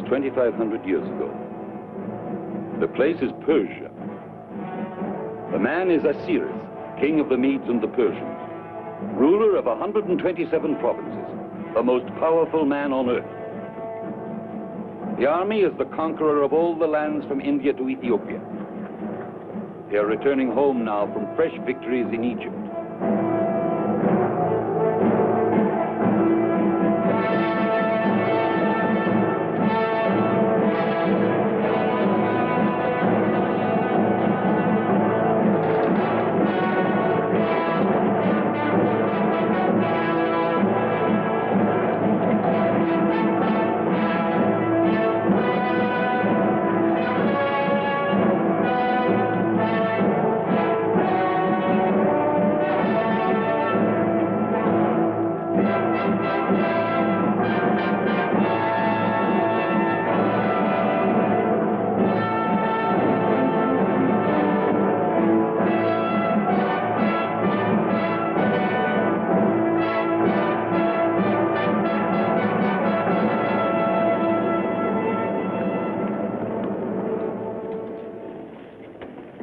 2,500 years ago. The place is Persia. The man is Ahasuerus, king of the Medes and the Persians, ruler of 127 provinces, the most powerful man on earth. The army is the conqueror of all the lands from India to Ethiopia. They are returning home now from fresh victories in Egypt.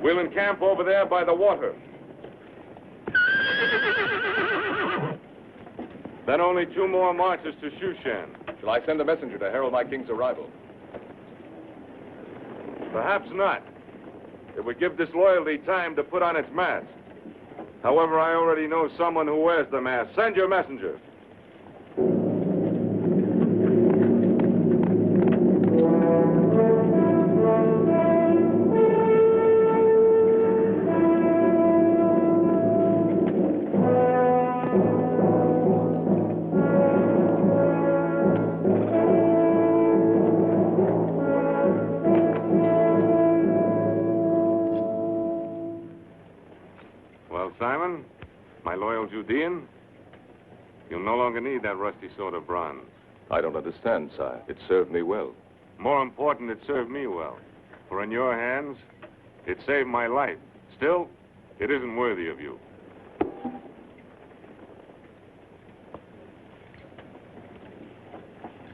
We'll encamp over there by the water. Then only 2 more marches to Shushan. Shall I send a messenger to herald my king's arrival? Perhaps not. It would give disloyalty time to put on its mask. However, I already know someone who wears the mask. Send your messenger. Simon, my loyal Judean, you'll no longer need that rusty sword of bronze. I don't understand, sire. It served me well. More important, it served me well. For in your hands, it saved my life. Still, it isn't worthy of you.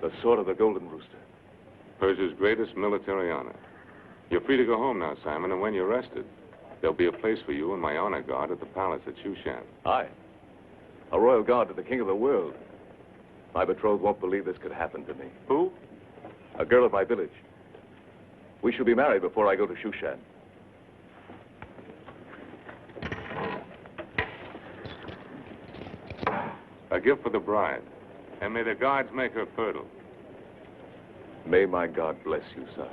The sword of the Golden Rooster. Persia's greatest military honor. You're free to go home now, Simon, and when you're rested, there'll be a place for you in my honor guard at the palace at Shushan. Aye. A royal guard to the king of the world. My betrothed won't believe this could happen to me. Who? A girl of my village. We shall be married before I go to Shushan. A gift for the bride. And may the gods make her fertile. May my God bless you, sire.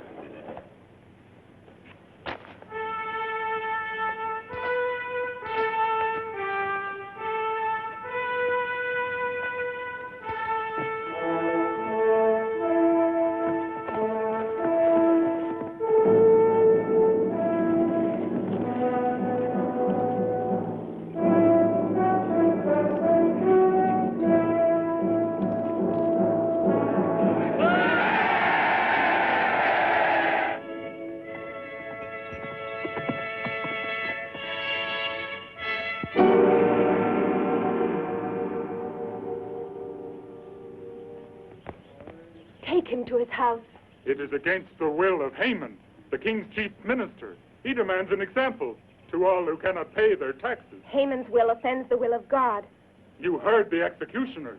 To his house. It is against the will of Haman, the king's chief minister. He demands an example to all who cannot pay their taxes. Haman's will offends the will of God. You heard the executioners.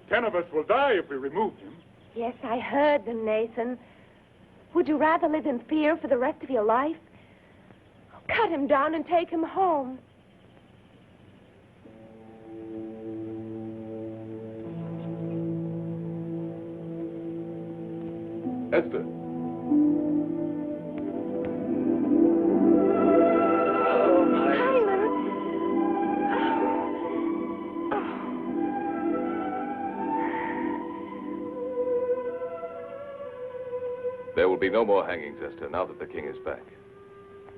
10 of us will die if we remove him. Yes, I heard them, Nathan. Would you rather live in fear for the rest of your life? Cut him down and take him home. Esther. There will be no more hangings, Esther, now that the king is back.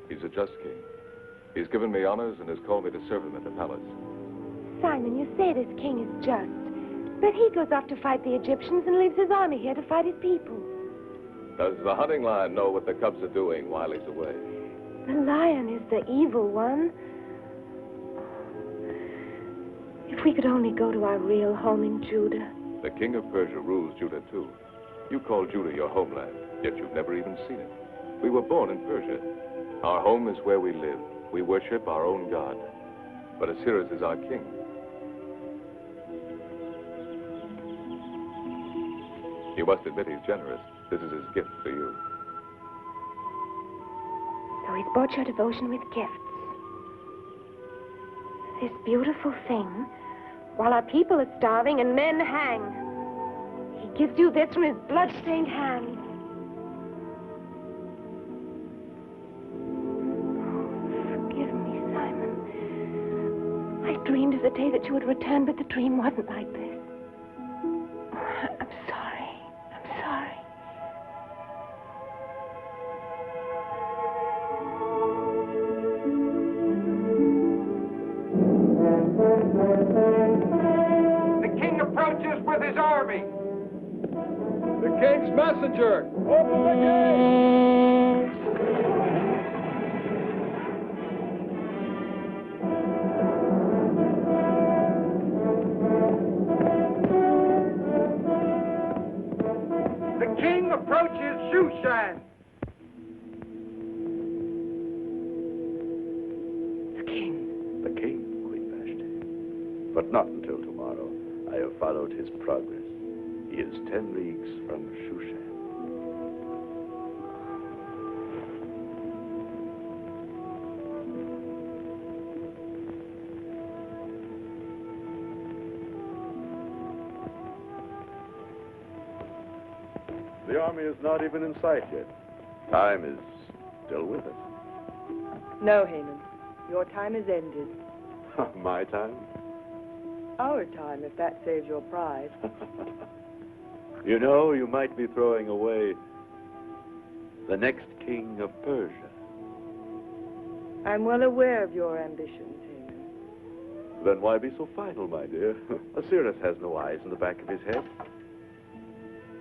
He's a just king. He's given me honors and has called me to serve him at the palace. Simon, you say this king is just, but he goes off to fight the Egyptians and leaves his army here to fight his people. Does the hunting lion know what the cubs are doing while he's away? The lion is the evil one. If we could only go to our real home in Judah. The king of Persia rules Judah, too. You call Judah your homeland, yet you've never even seen it. We were born in Persia. Our home is where we live. We worship our own God. But Ahasuerus is our king. You must admit he's generous. This is his gift for you. So he's bought your devotion with gifts. This beautiful thing, while our people are starving and men hang. He gives you this from his blood-stained hands. Forgive me, Simon. I dreamed of the day that you would return, but the dream wasn't like this. I'm sorry. I'm sorry. The king approaches with his army. The king's messenger! Open the gate! The king approaches Shushan. The king, Queen Vashti. But not until tomorrow. I have followed his progress. He is 10 leagues from Shushan. The army is not even in sight yet. Time is still with us. No, Haman. Your time is ended. My time? Our time, if that saves your pride. You know, you might be throwing away the next king of Persia. I'm well aware of your ambitions, Haman. Then why be so final, my dear? Ahasuerus has no eyes in the back of his head.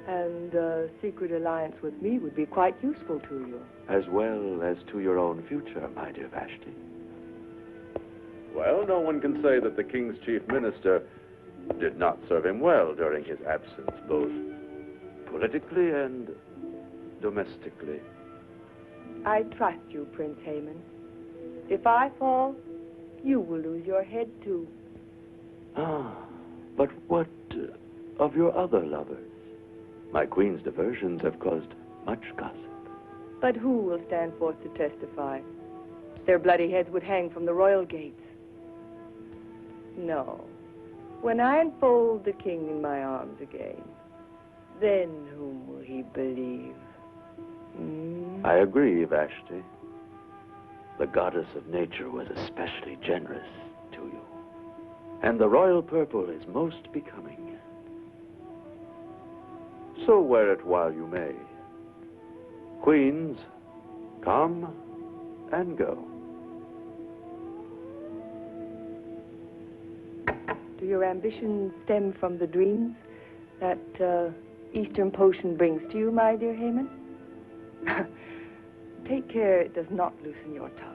And a secret alliance with me would be quite useful to you. As well as to your own future, my dear Vashti. Well, no one can say that the king's chief minister did not serve him well during his absence, both politically and domestically. I trust you, Prince Haman. If I fall, you will lose your head, too. Ah, but what of your other lovers? My queen's diversions have caused much gossip. But who will stand forth to testify? Their bloody heads would hang from the royal gates. No. When I enfold the king in my arms again, then whom will he believe? I agree, Vashti. The goddess of nature was especially generous to you. And the royal purple is most becoming. So wear it while you may. Queens, come and go. Do your ambitions stem from the dreams that Eastern potion brings to you, my dear Haman? Take care it does not loosen your tongue.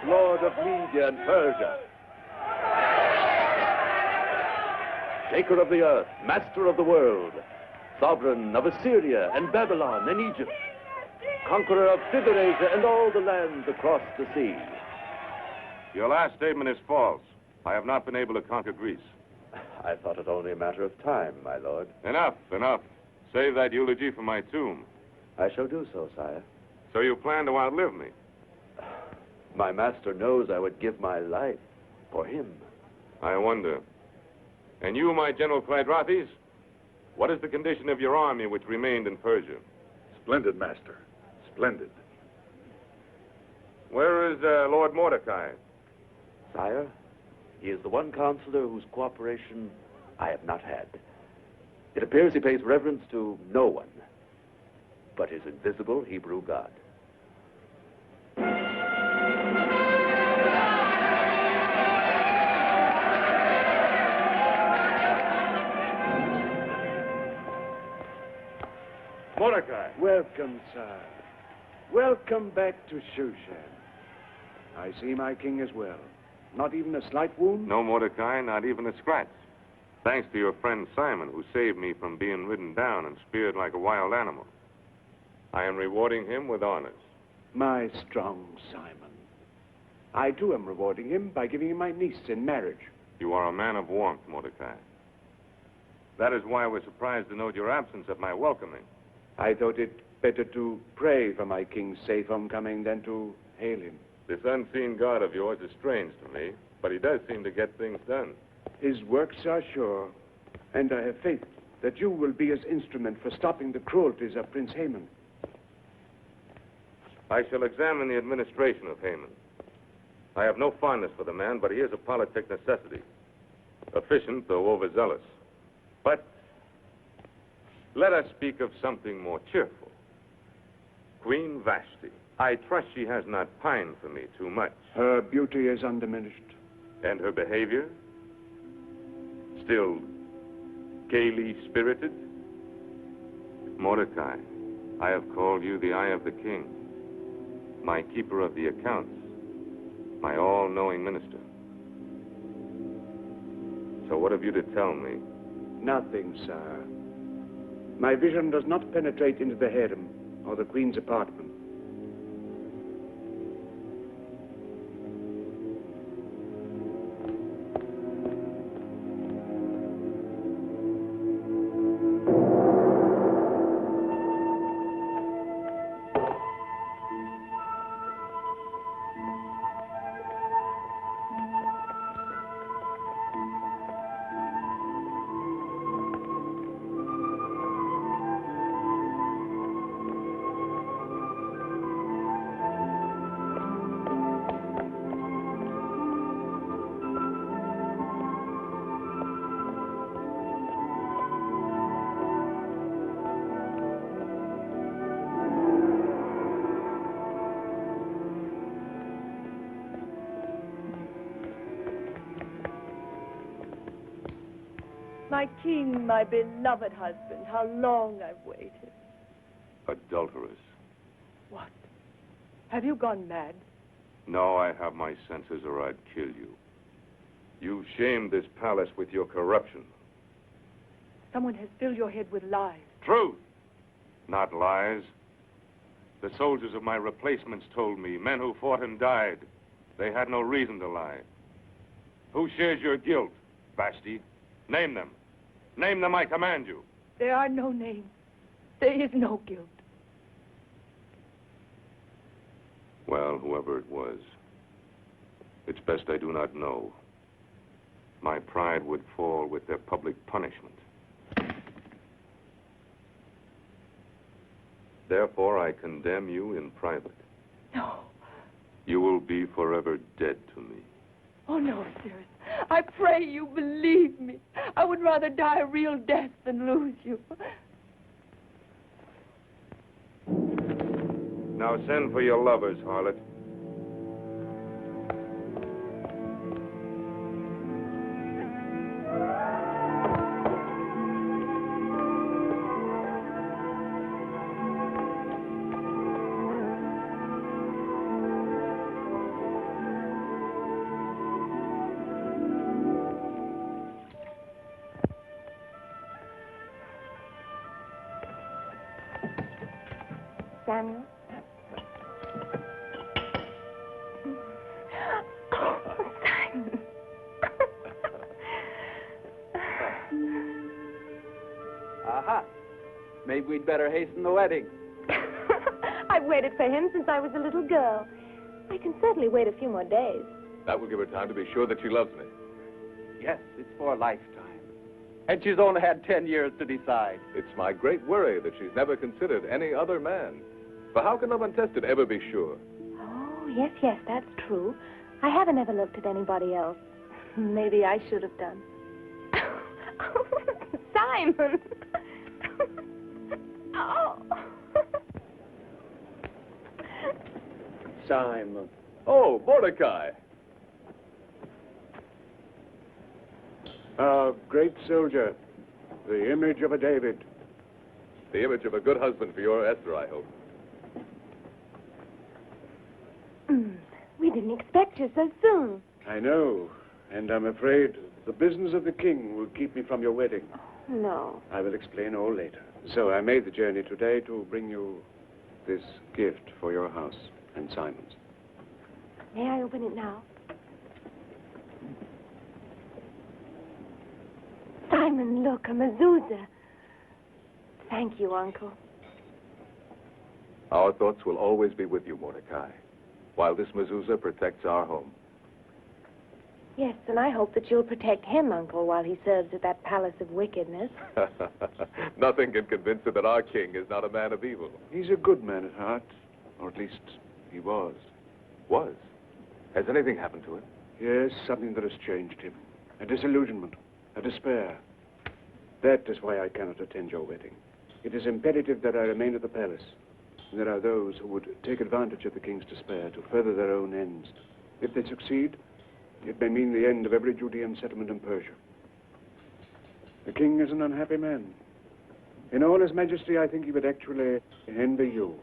Lord of Media and Persia, Shaker of the earth, master of the world, sovereign of Assyria and Babylon and Egypt, conqueror of Thither Asia and all the lands across the sea. Your last statement is false. I have not been able to conquer Greece. I thought it only a matter of time, my lord. Enough, enough. Save that eulogy for my tomb. I shall do so, sire. So you plan to outlive me? My master knows I would give my life for him. I wonder. And you, my General Clydrothes, what is the condition of your army which remained in Persia? Splendid, Master. Splendid. Where is Lord Mordecai? Sire, he is the one counselor whose cooperation I have not had. It appears he pays reverence to no one but his invisible Hebrew God. Mordecai. Welcome, sir. Welcome back to Shushan. I see my king is well. Not even a slight wound? No, Mordecai, not even a scratch. Thanks to your friend Simon, who saved me from being ridden down and speared like a wild animal. I am rewarding him with honors. My strong Simon. I, too, am rewarding him by giving him my niece in marriage. You are a man of warmth, Mordecai. That is why we're surprised to note your absence at my welcoming. I thought it better to pray for my king's safe homecoming than to hail him. This unseen God of yours is strange to me, but he does seem to get things done. His works are sure, and I have faith that you will be his instrument for stopping the cruelties of Prince Haman. I shall examine the administration of Haman. I have no fondness for the man, but he is a politic necessity. Efficient, though overzealous. But let us speak of something more cheerful. Queen Vashti. I trust she has not pined for me too much. Her beauty is undiminished. And her behavior? Still gaily spirited? Mordecai, I have called you the Eye of the King, my keeper of the accounts, my all-knowing minister. So what have you to tell me? Nothing, sir. My vision does not penetrate into the harem or the queen's apartment. My king, my beloved husband, how long I've waited. Adulteress. What? Have you gone mad? No, I have my senses or I'd kill you. You've shamed this palace with your corruption. Someone has filled your head with lies. Truth, not lies. The soldiers of my replacements told me, men who fought and died, they had no reason to lie. Who shares your guilt, Vashti? Name them. Name them, I command you. There are no names. There is no guilt. Well, whoever it was, it's best I do not know. My pride would fall with their public punishment. Therefore, I condemn you in private. No. You will be forever dead to me. Oh, no, Ahasuerus. I pray you believe me. I would rather die a real death than lose you. Now send for your lovers, harlot. Samuel? Oh, Simon. Maybe we'd better hasten the wedding. I've waited for him since I was a little girl. I can certainly wait a few more days. That will give her time to be sure that she loves me. Yes, it's for a lifetime. And she's only had 10 years to decide. It's my great worry that she's never considered any other man. For how can love untested ever be sure? Oh, yes, that's true. I haven't ever looked at anybody else. Maybe I should have done. Simon! Oh! Simon. Oh, Mordecai. A great soldier, the image of a David. The image of a good husband for your Esther, I hope. We didn't expect you so soon. I know, and I'm afraid the business of the king will keep me from your wedding. No. I will explain all later. So I made the journey today to bring you this gift for your house and Simon's. May I open it now? Simon, look, a mezuzah. Thank you, Uncle. Our thoughts will always be with you, Mordecai, while this mezuzah protects our home. Yes, and I hope that you'll protect him, Uncle, while he serves at that palace of wickedness. Nothing can convince her that our king is not a man of evil. He's a good man at heart, or at least he was. Was? Has anything happened to him? Yes, something that has changed him. A disillusionment, a despair. That is why I cannot attend your wedding. It is imperative that I remain at the palace. There are those who would take advantage of the king's despair to further their own ends. If they succeed, it may mean the end of every Judean settlement in Persia. The king is an unhappy man. In all his majesty, I think he would actually envy you.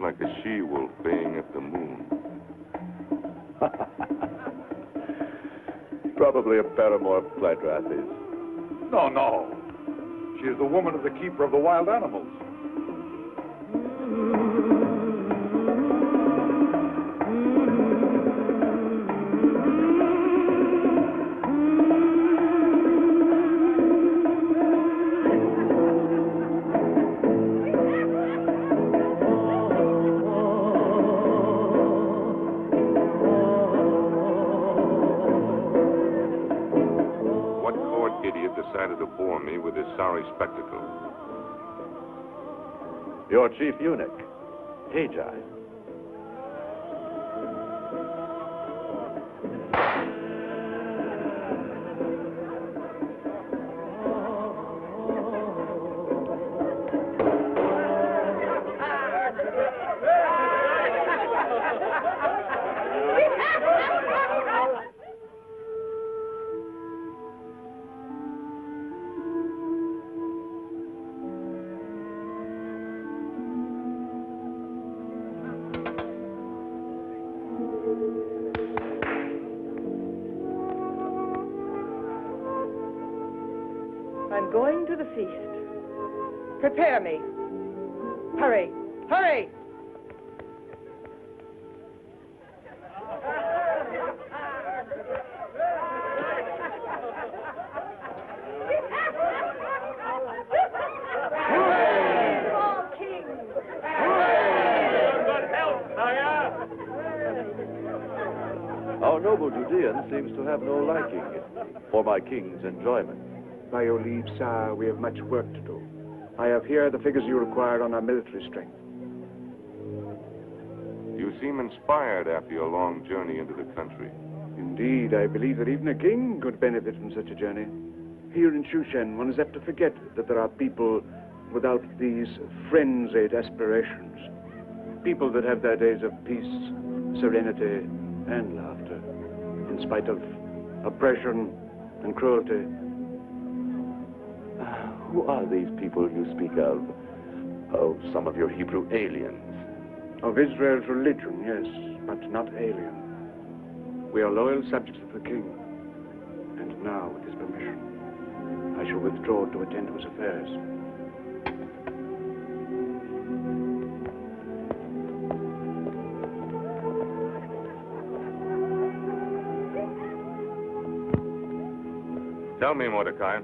Like a she-wolf baying at the moon. Probably a paramour of Pleidrathis. No. She is the woman of the keeper of the wild animals. Decided to bore me with his sorry spectacle. Your chief eunuch, Hagi. I'm going to the feast. Prepare me. Hurry, hurry! All kings Our noble Judean seems to have no liking for my king's enjoyment. By your leave, sire, we have much work to do. I have here the figures you required on our military strength. You seem inspired after your long journey into the country. Indeed, I believe that even a king could benefit from such a journey. Here in Shushan, one is apt to forget that there are people without these frenzied aspirations. People that have their days of peace, serenity, and laughter, in spite of oppression and cruelty. Who are these people you speak of? Oh, some of your Hebrew aliens. Of Israel's religion, yes, but not alien. We are loyal subjects of the king. And now, with his permission, I shall withdraw to attend to his affairs. Tell me, Mordecai,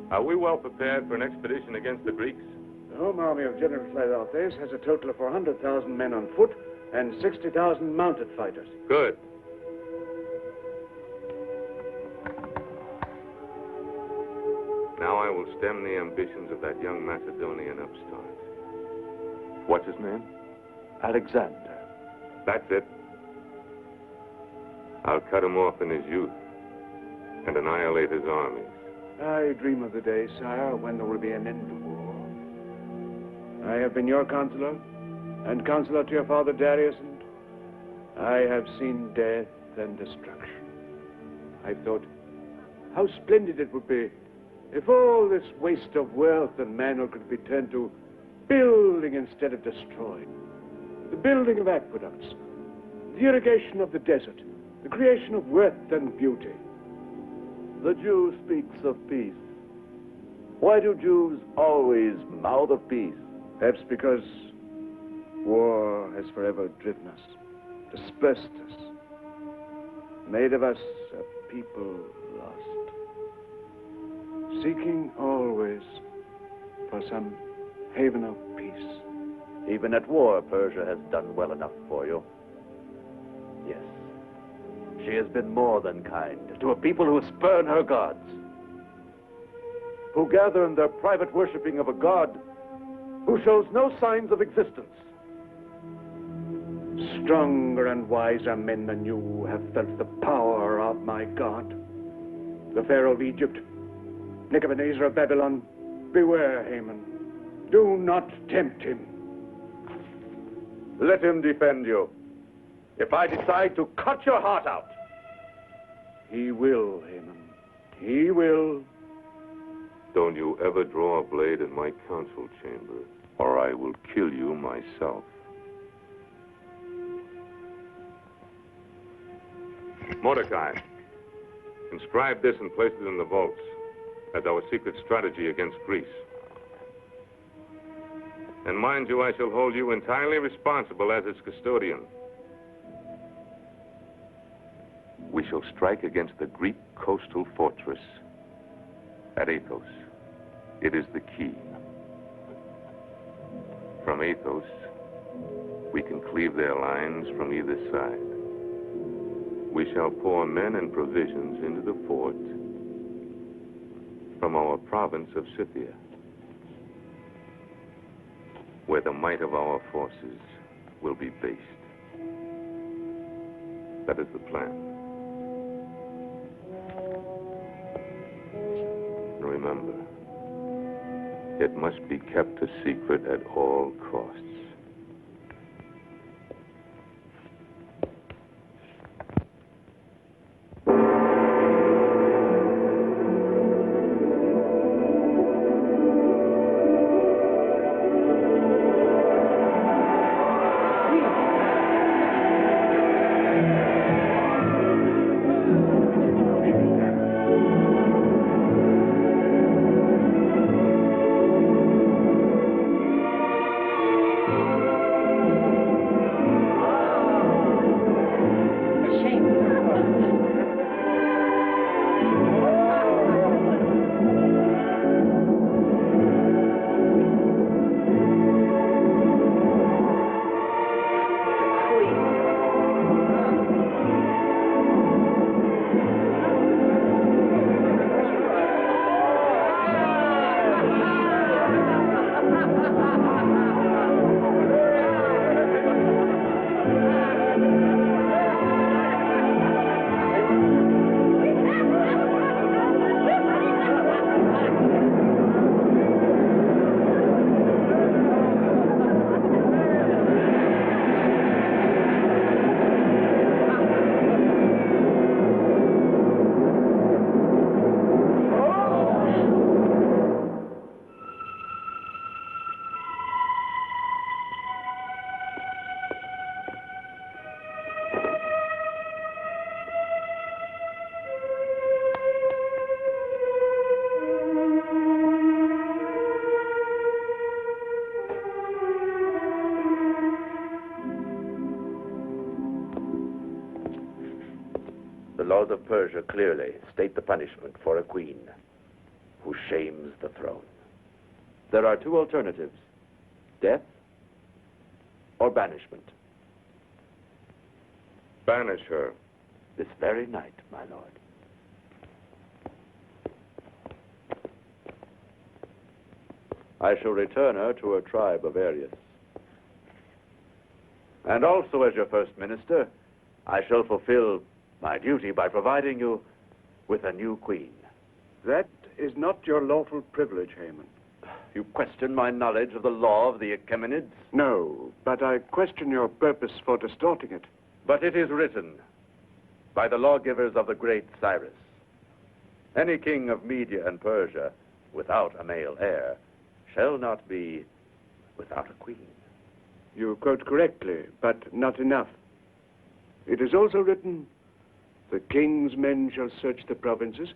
are we well prepared for an expedition against the Greeks? The home army of General Slanche has a total of 400,000 men on foot and 60,000 mounted fighters. Good. Now I will stem the ambitions of that young Macedonian upstart. What's his name? Alexander. That's it. I'll cut him off in his youth and annihilate his armies. I dream of the day, sire, when there will be an end to war. I have been your counselor, and counselor to your father Darius, and I have seen death and destruction. I thought, how splendid it would be if all this waste of wealth and manhood could be turned to building instead of destroying. The building of aqueducts, the irrigation of the desert, the creation of worth and beauty. The Jew speaks of peace. Why do Jews always mouth of peace? Perhaps because war has forever driven us, dispersed us, made of us a people lost, seeking always for some haven of peace. Even at war, Persia has done well enough for you. Yes. She has been more than kind to a people who spurn her gods, who gather in their private worshipping of a god who shows no signs of existence. Stronger and wiser men than you have felt the power of my God. The Pharaoh of Egypt, Nebuchadnezzar of Babylon, beware Haman. Do not tempt him. Let him defend you. If I decide to cut your heart out. He will, Haman. He will. Don't you ever draw a blade in my council chamber, or I will kill you myself. Mordecai, inscribe this and place it in the vaults as our secret strategy against Greece. And mind you, I shall hold you entirely responsible as its custodian. We shall strike against the Greek coastal fortress at Athos. It is the key. From Athos, we can cleave their lines from either side. We shall pour men and provisions into the fort from our province of Scythia, where the might of our forces will be based. That is the plan. Remember, it must be kept a secret at all costs. laws of Persia clearly state the punishment for a queen who shames the throne. There are two alternatives: death or banishment. Banish her. This very night, my lord. I shall return her to her tribe of Arius. And also, as your first minister, I shall fulfill my duty by providing you with a new queen. That is not your lawful privilege, Haman. You question my knowledge of the law of the Achemenids? No, but I question your purpose for distorting it. But it is written by the lawgivers of the great Cyrus: any king of Media and Persia without a male heir shall not be without a queen. You quote correctly, but not enough. It is also written, the king's men shall search the provinces,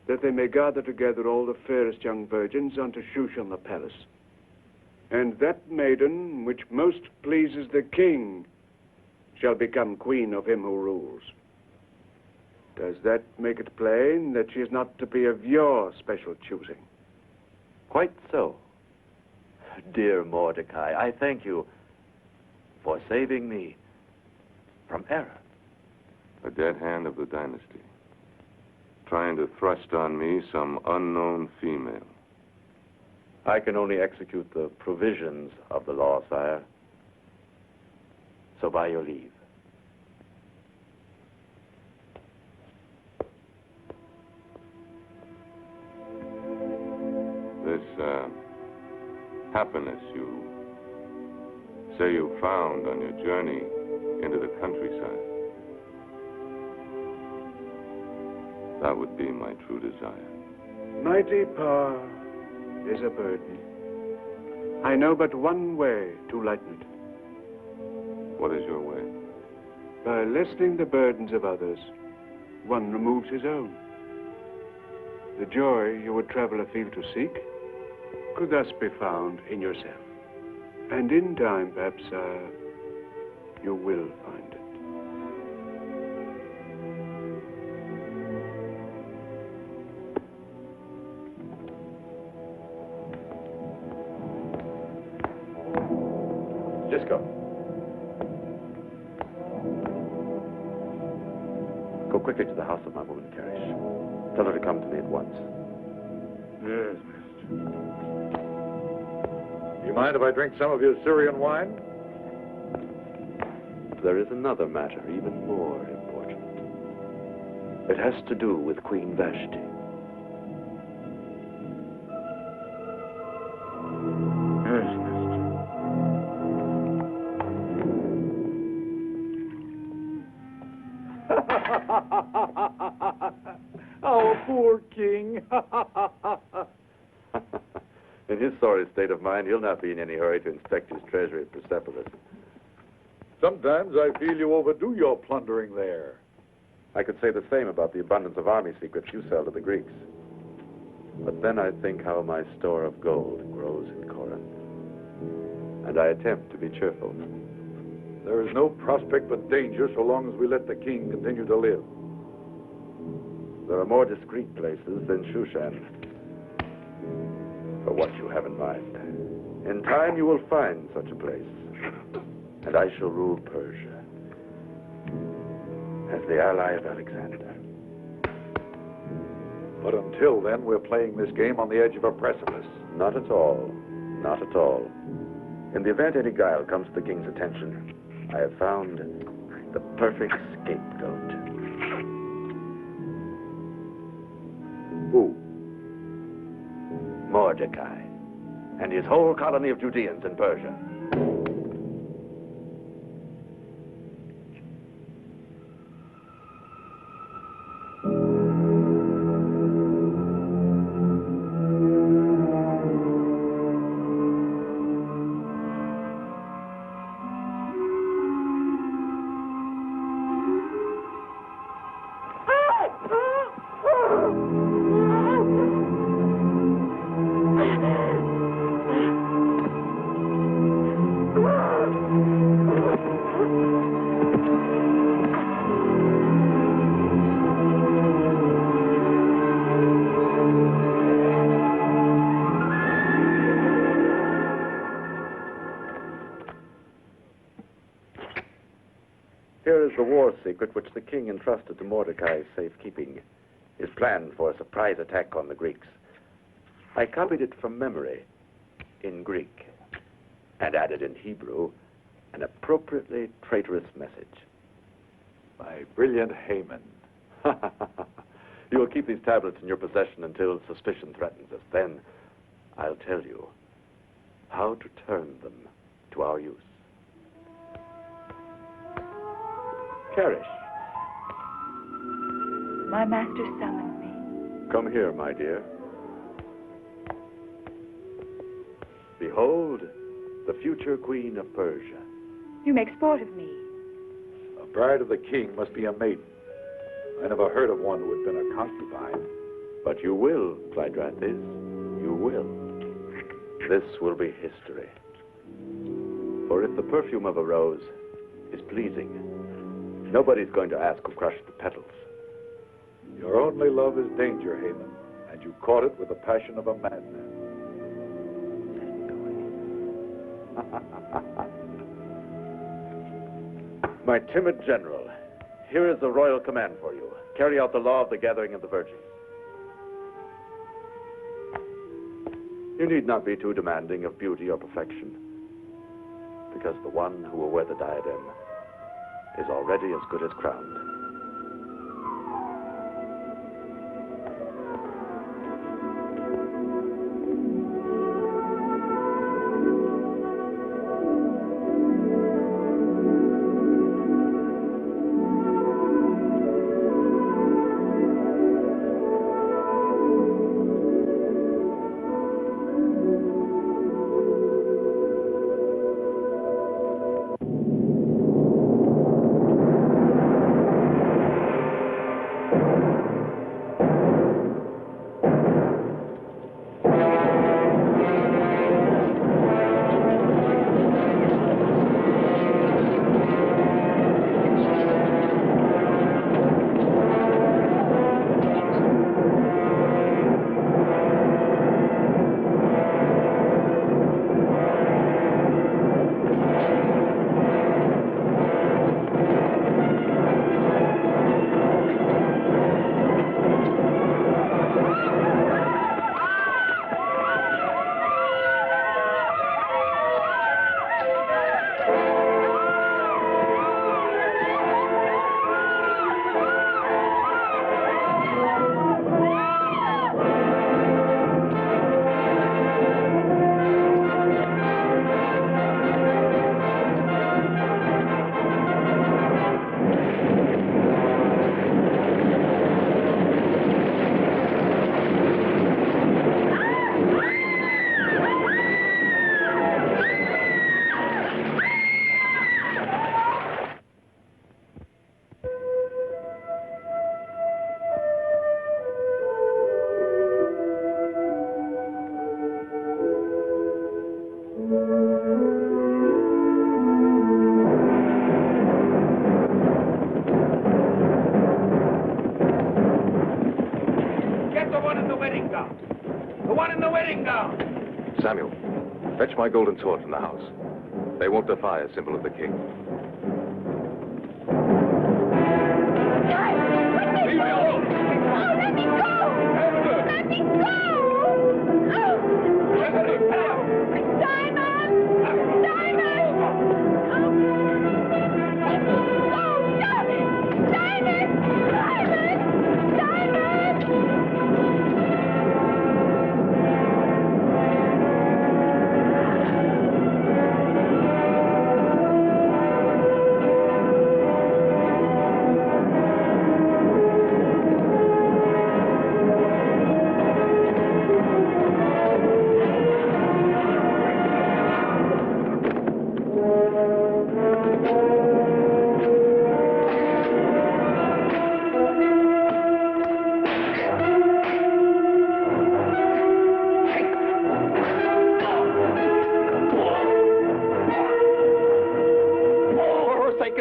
that they may gather together all the fairest young virgins unto Shushan the palace. And that maiden which most pleases the king shall become queen of him who rules. Does that make it plain that she is not to be of your special choosing? Quite so. Dear Mordecai, I thank you for saving me from error. A dead hand of the dynasty, trying to thrust on me some unknown female. I can only execute the provisions of the law, sire. So by your leave. This, happiness you say you found on your journey into the countryside, that would be my true desire. Mighty power is a burden. I know but one way to lighten it. What is your way? By lessening the burdens of others, one removes his own. The joy you would travel afield to seek could thus be found in yourself. And in time, perhaps, you will find it. Just go. Go quickly to the house of my woman carriage. Tell her to come to me at once. Yes, mister. You mind if I drink some of your Syrian wine? There is another matter even more important. It has to do with Queen Vashti. Yes, mister. Our poor king. In his sorry state of mind, he'll not be in any hurry to inspect his treasury at Persepolis. Sometimes I feel you overdo your plundering there. I could say the same about the abundance of army secrets you sell to the Greeks. But then I think how my store of gold grows in Corinth. And I attempt to be cheerful. There is no prospect but danger so long as we let the king continue to live. There are more discreet places than Shushan for what you have in mind. In time, you will find such a place. And I shall rule Persia as the ally of Alexander. But until then, we're playing this game on the edge of a precipice. Not at all. Not at all. In the event any guile comes to the king's attention, I have found the perfect scapegoat. Who? Mordecai and his whole colony of Judeans in Persia. secret which the king entrusted to Mordecai's safekeeping. His plan for a surprise attack on the Greeks. I copied it from memory in Greek and added in Hebrew an appropriately traitorous message. My brilliant Haman. You will keep these tablets in your possession until suspicion threatens us. Then I'll tell you how to turn them to our use. Cherish. My master summoned me. Come here, my dear. Behold, the future queen of Persia. You make sport of me. A bride of the king must be a maiden. I never heard of one who had been a concubine. But you will, Clydrathis. You will. This will be history. For if the perfume of a rose is pleasing, nobody's going to ask who crushed the petals. Your only love is danger, Haman, and you caught it with the passion of a madman. My timid general, here is the royal command for you. Carry out the law of the gathering of the virgins. You need not be too demanding of beauty or perfection, because the one who will wear the diadem is already as good as crowned. Samuel, fetch my golden sword from the house. They won't defy a symbol of the king. Leave me alone! Oh, let me go! Let me go! Simon! Simon! Let me go! Stop it! Simon! Simon! Simon!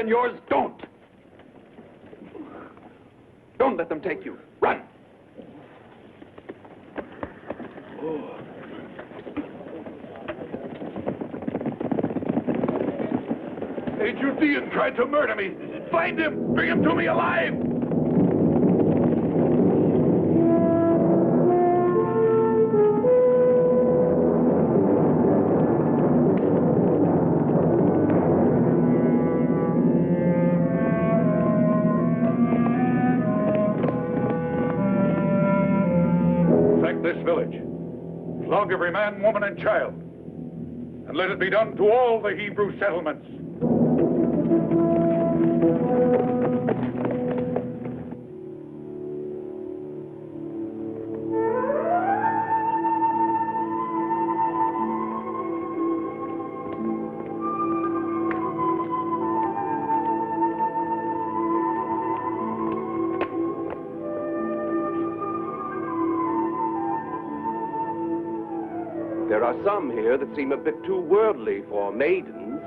Yours, don't. Don't let them take you. Run. Did you Chaldean tried to murder me. Find him! Bring him to me alive! Sack this village. Flog every man, woman, and child. And let it be done to all the Hebrew settlements. There are some here that seem a bit too worldly for maidens.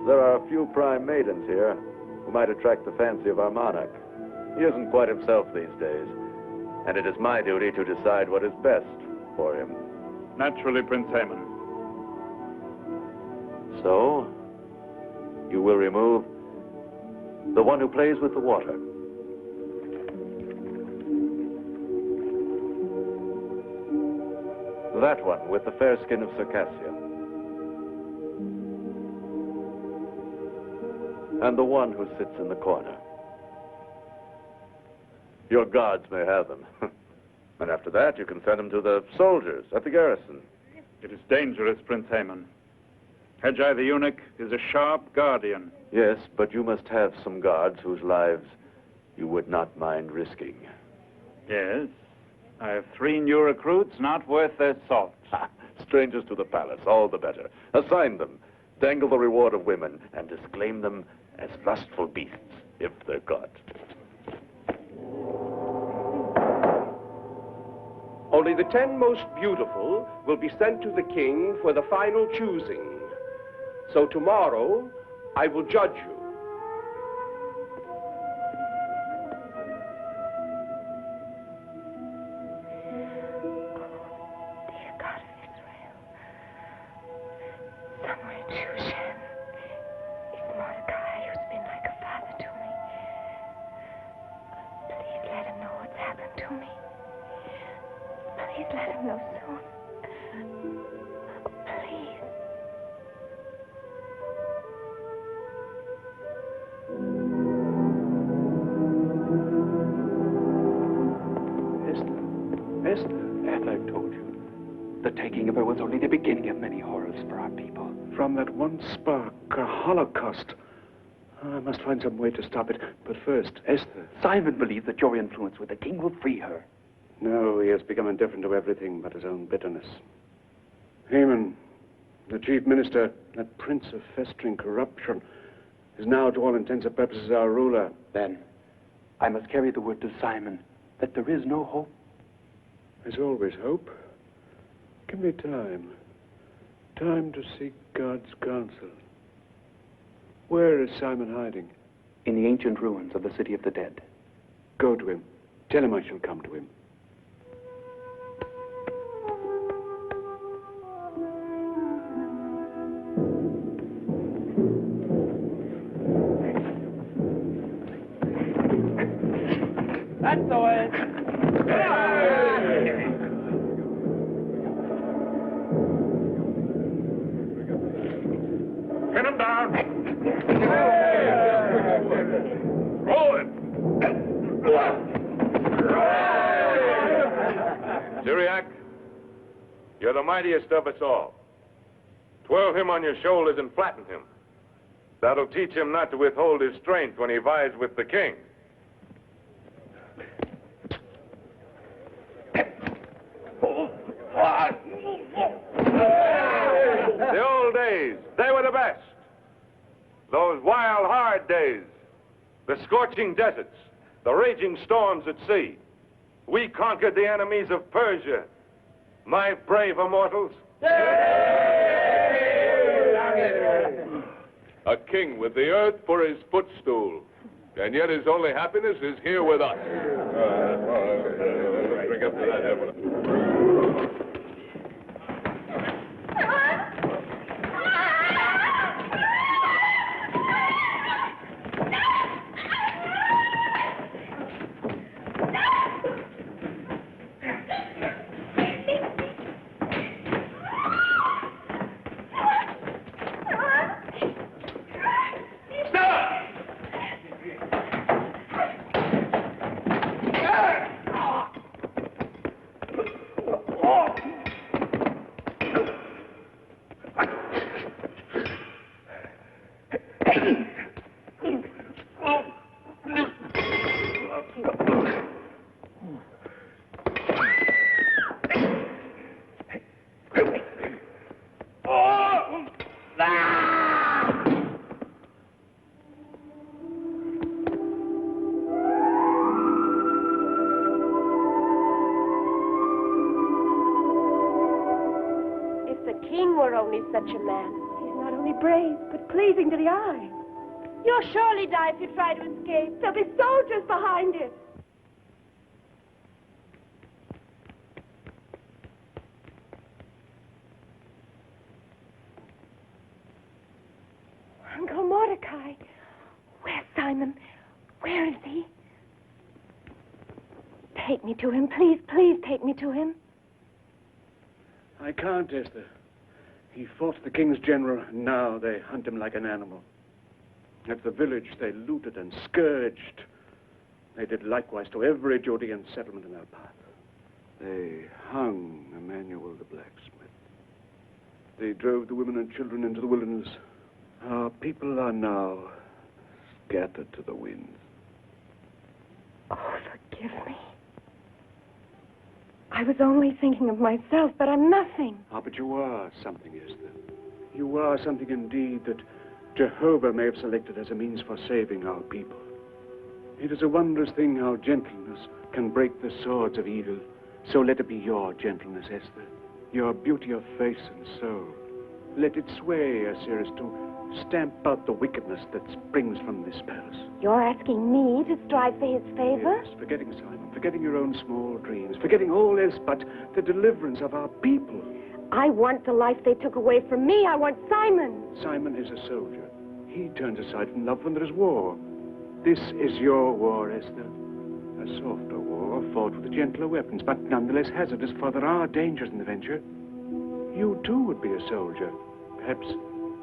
There are a few prime maidens here who might attract the fancy of our monarch. He isn't quite himself these days, and it is my duty to decide what is best for him. Naturally, Prince Haman. So, you will remove the one who plays with the water. That one with the fair skin of Circassia. And the one who sits in the corner. Your guards may have them. And after that, you can send them to the soldiers at the garrison. It is dangerous, Prince Haman. Hedjai the eunuch is a sharp guardian. Yes, but you must have some guards whose lives you would not mind risking. Yes. I have 3 new recruits not worth their salt. Strangers to the palace, all the better. Assign them, dangle the reward of women, and disclaim them as lustful beasts, if they're caught. Only the 10 most beautiful will be sent to the king for the final choosing. So tomorrow, I will judge you. From that one spark, a holocaust. I must find some way to stop it. But first, Esther. Simon believes that your influence with the king will free her. No, he has become indifferent to everything but his own bitterness. Haman, the chief minister, that prince of festering corruption, is now, to all intents and purposes, our ruler. Then, I must carry the word to Simon that there is no hope. There's always hope. Give me time. Time to seek God's counsel. Where is Simon hiding? In the ancient ruins of the city of the dead. Go to him. Tell him I shall come to him. That's the way. Pin him down. Roll him. Syriac, you're the mightiest of us all. Twirl him on your shoulders and flatten him. That'll teach him not to withhold his strength when he vies with the king. The old days, they were the best. Those wild, hard days. The scorching deserts, the raging storms at sea. We conquered the enemies of Persia. My brave immortals. A king with the earth for his footstool. And yet his only happiness is here with us. Bring up to that, Evelyn. only such a man. He's not only brave, but pleasing to the eye. You'll surely die if you try to escape. There'll be soldiers behind him. Uncle Mordecai. Where's Simon? Where is he? Take me to him. Please, please take me to him. I can't, Esther. He fought the king's general, and now they hunt him like an animal. At the village, they looted and scourged. They did likewise to every Judean settlement in our path. They hung Emmanuel the blacksmith. They drove the women and children into the wilderness. Our people are now scattered to the winds. Oh, forgive me. I was only thinking of myself, but I'm nothing. Ah, but you are something, Esther. You are something indeed that Jehovah may have selected as a means for saving our people. It is a wondrous thing how gentleness can break the swords of evil. So let it be your gentleness, Esther, your beauty of face and soul. Let it sway Ahasuerus to stamp out the wickedness that springs from this palace. You're asking me to strive for his favor? Yes, forgetting Simon, forgetting your own small dreams, forgetting all else but the deliverance of our people. I want the life they took away from me. I want Simon. Simon is a soldier. He turns aside from love when there is war. This is your war, Esther. A softer war, fought with gentler weapons, but nonetheless hazardous, for there are dangers in the venture. You, too, would be a soldier. Perhaps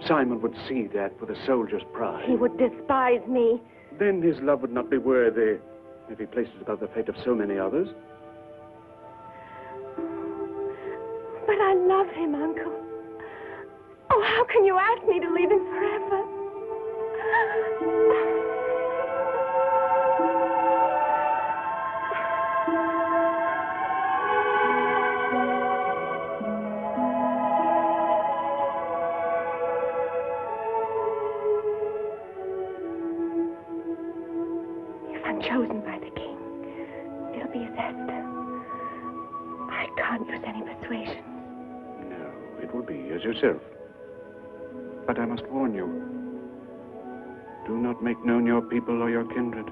Simon would see that with a soldier's pride. He would despise me. Then his love would not be worthy if he placed it above the fate of so many others. But I love him, Uncle. Oh, how can you ask me to leave him forever? If I'm chosen by the king, it'll be as Esther. I can't use any persuasion. No, it will be as yourself. But I must warn you. Do not make known your people or your kindred.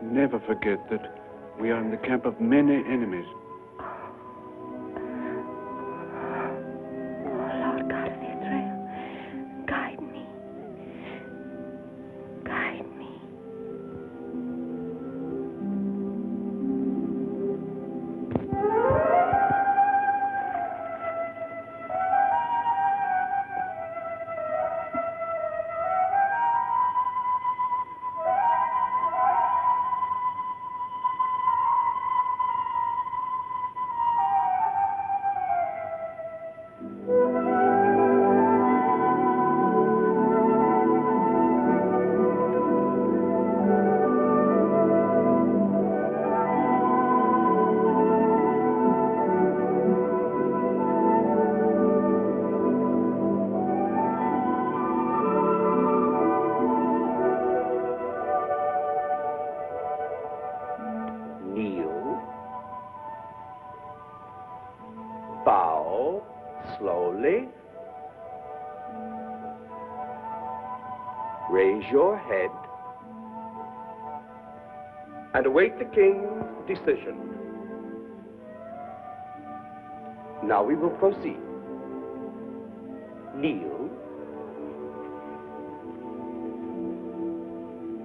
Never forget that we are in the camp of many enemies. Lord God of Israel, guide me. Guide me. Bow slowly. Raise your head and await the king's decision. Now we will proceed. Kneel.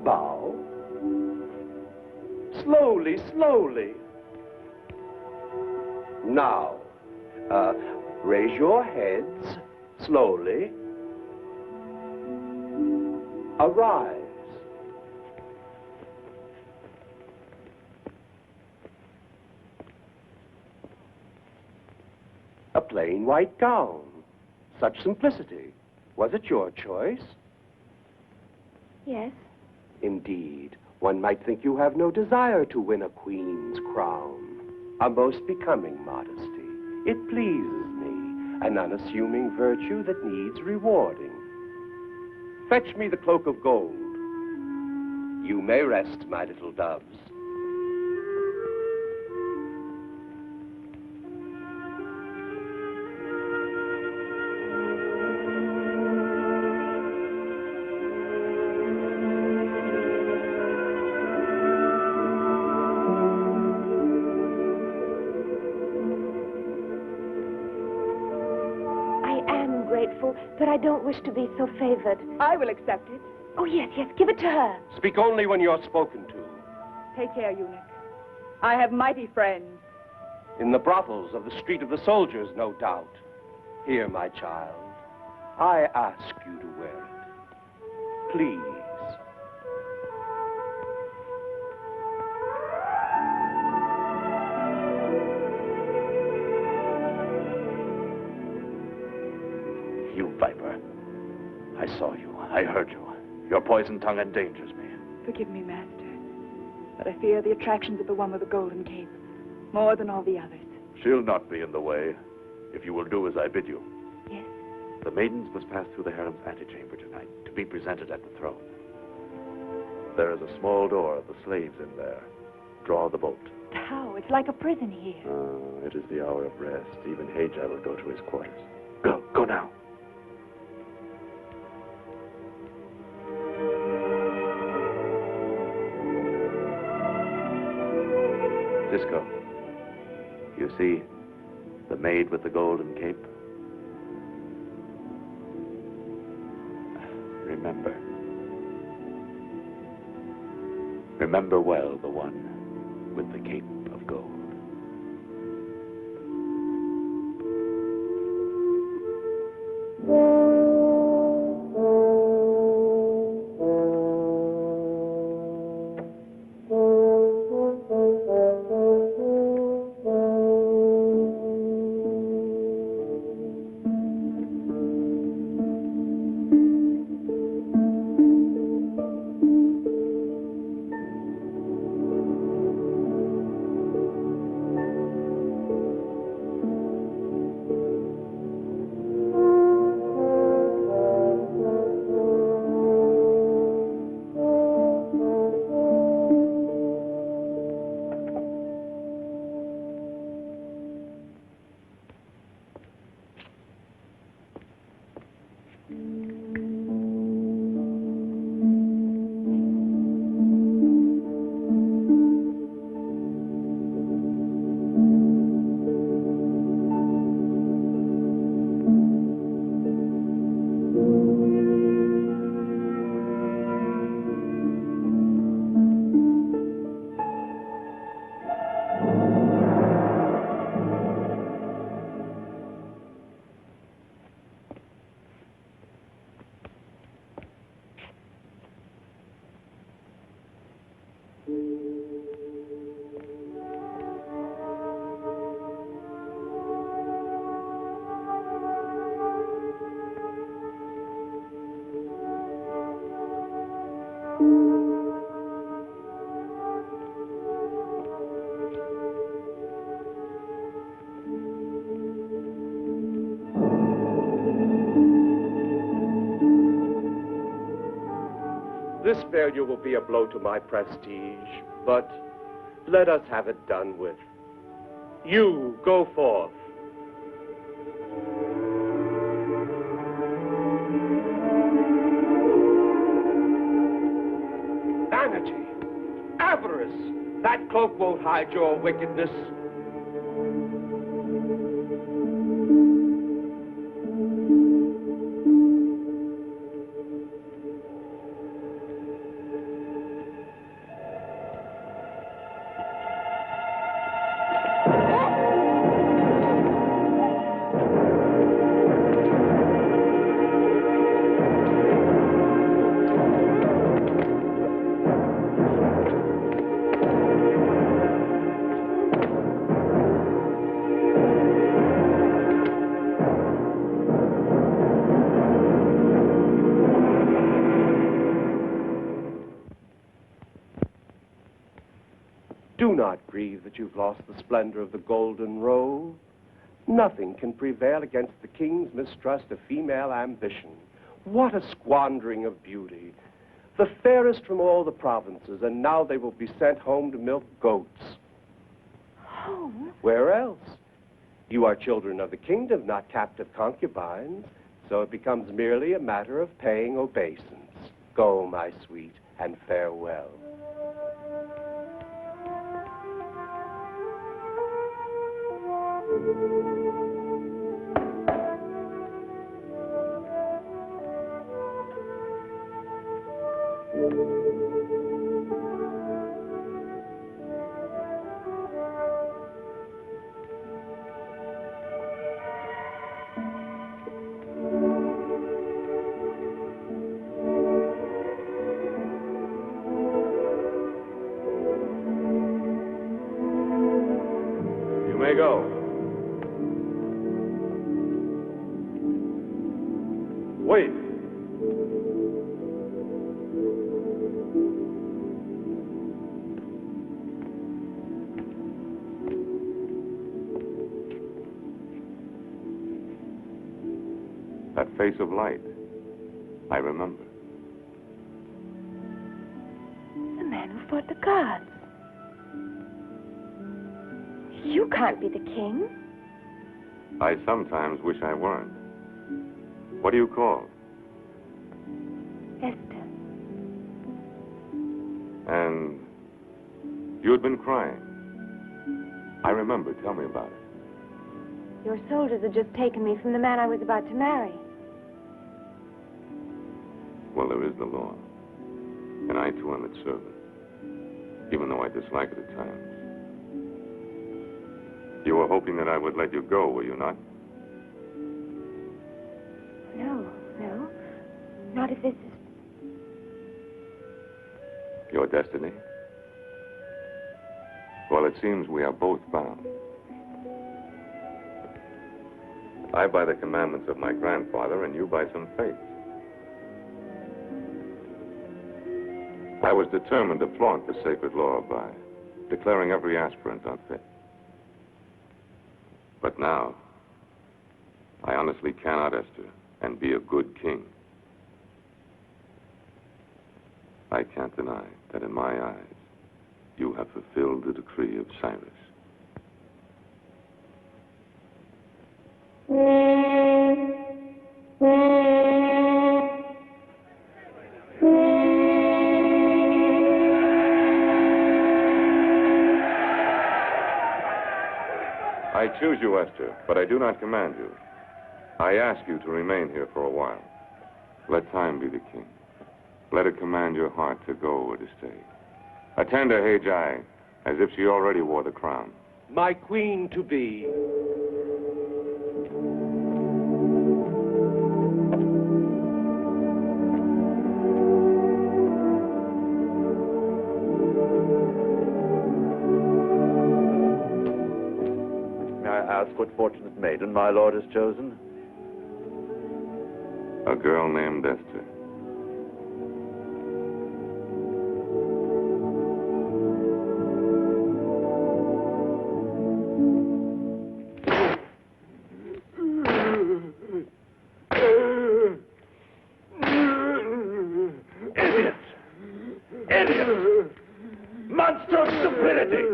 Bow. Slowly, slowly. Now, raise your heads slowly. Arise. A plain white gown. Such simplicity. Was it your choice? Yes. Indeed, one might think you have no desire to win a queen's crown. A most becoming modesty. It pleases me, an unassuming virtue that needs rewarding. Fetch me the cloak of gold. You may rest, my little doves. but I don't wish to be so favored. I will accept it. Oh, yes, yes, give it to her. Speak only when you're spoken to. Take care, eunuch. I have mighty friends. In the brothels of the Street of the Soldiers, no doubt. Here, my child, I ask you to wear it. Please. You viper. I saw you. I heard you. Your poisoned tongue endangers me. Forgive me, master, but I fear the attractions of the one with the golden cape more than all the others. She'll not be in the way, if you will do as I bid you. Yes. The maidens must pass through the harem's antechamber tonight to be presented at the throne. There is a small door, the slaves in there. Draw the bolt. How? It's like a prison here. It is the hour of rest. Even Hajai will go to his quarters. Go now. Cisco, you see the maid with the golden cape? Remember well the one with the cape of gold. This failure will be a blow to my prestige, but let us have it done with. You go forth. Vanity, avarice, that cloak won't hide your wickedness. Do not grieve that you've lost the splendor of the golden robe. Nothing can prevail against the king's mistrust of female ambition. What a squandering of beauty. The fairest from all the provinces, and now they will be sent home to milk goats. Home? Where else? You are children of the kingdom, not captive concubines, so it becomes merely a matter of paying obeisance. Go, my sweet, and farewell. You may go. Wait. That face of light. I remember. The man who fought the gods. You can't be the king. I sometimes wish I weren't. What do you call? Esther. And you had been crying. I remember. Tell me about it. Your soldiers had just taken me from the man I was about to marry. Well, there is the law. And I, too, am its servant. Even though I dislike it at times. You were hoping that I would let you go, were you not? No. Not if this is... Your destiny? Well, it seems we are both bound. I by the commandments of my grandfather, and you by some faith. I was determined to flaunt the sacred law by declaring every aspirant unfit. But now, I honestly cannot, Esther, and be a good king. I can't deny that in my eyes, you have fulfilled the decree of Cyrus. I choose you, Esther, but I do not command you. I ask you to remain here for a while. Let time be the king. Let it command your heart to go or to stay. Attend to Haggai as if she already wore the crown. My queen to be. May I ask what fortunate maiden my lord has chosen? A girl named Esther. Monster of stupidity!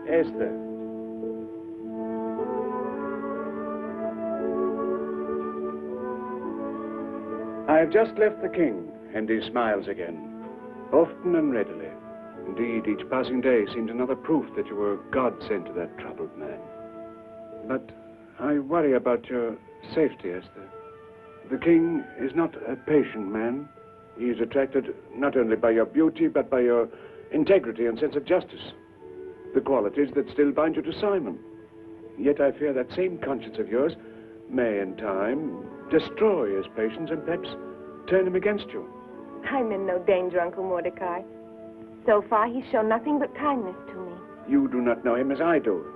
Esther. I have just left the king, and he smiles again, often and readily. Indeed, each passing day seemed another proof that you were God sent to that troubled man. But I worry about your safety, Esther. The king is not a patient man. He is attracted not only by your beauty, but by your integrity and sense of justice. The qualities that still bind you to Simon. Yet I fear that same conscience of yours may, in time, destroy his patience and perhaps turn him against you. I'm in no danger, Uncle Mordecai. So far, he's shown nothing but kindness to me. You do not know him as I do.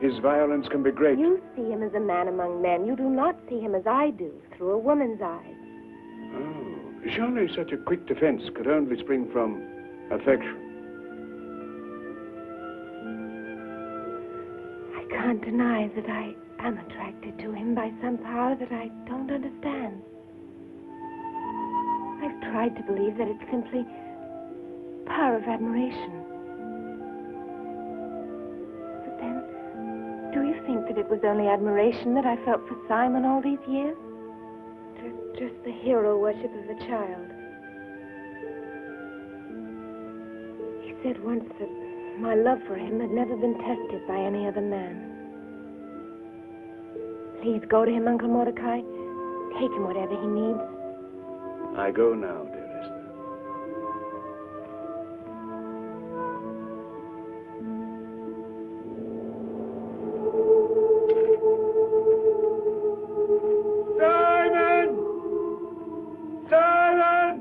His violence can be great. You see him as a man among men. You do not see him as I do, through a woman's eyes. Oh, surely such a quick defense could only spring from affection. I can't deny that I am attracted to him by some power that I don't understand. I've tried to believe that it's simply power of admiration. But then, think that it was only admiration that I felt for Simon all these years? Just the hero worship of a child. He said once that my love for him had never been tested by any other man. Please go to him, Uncle Mordecai. Take him whatever he needs. I go now, dear Esther. Simon! Simon!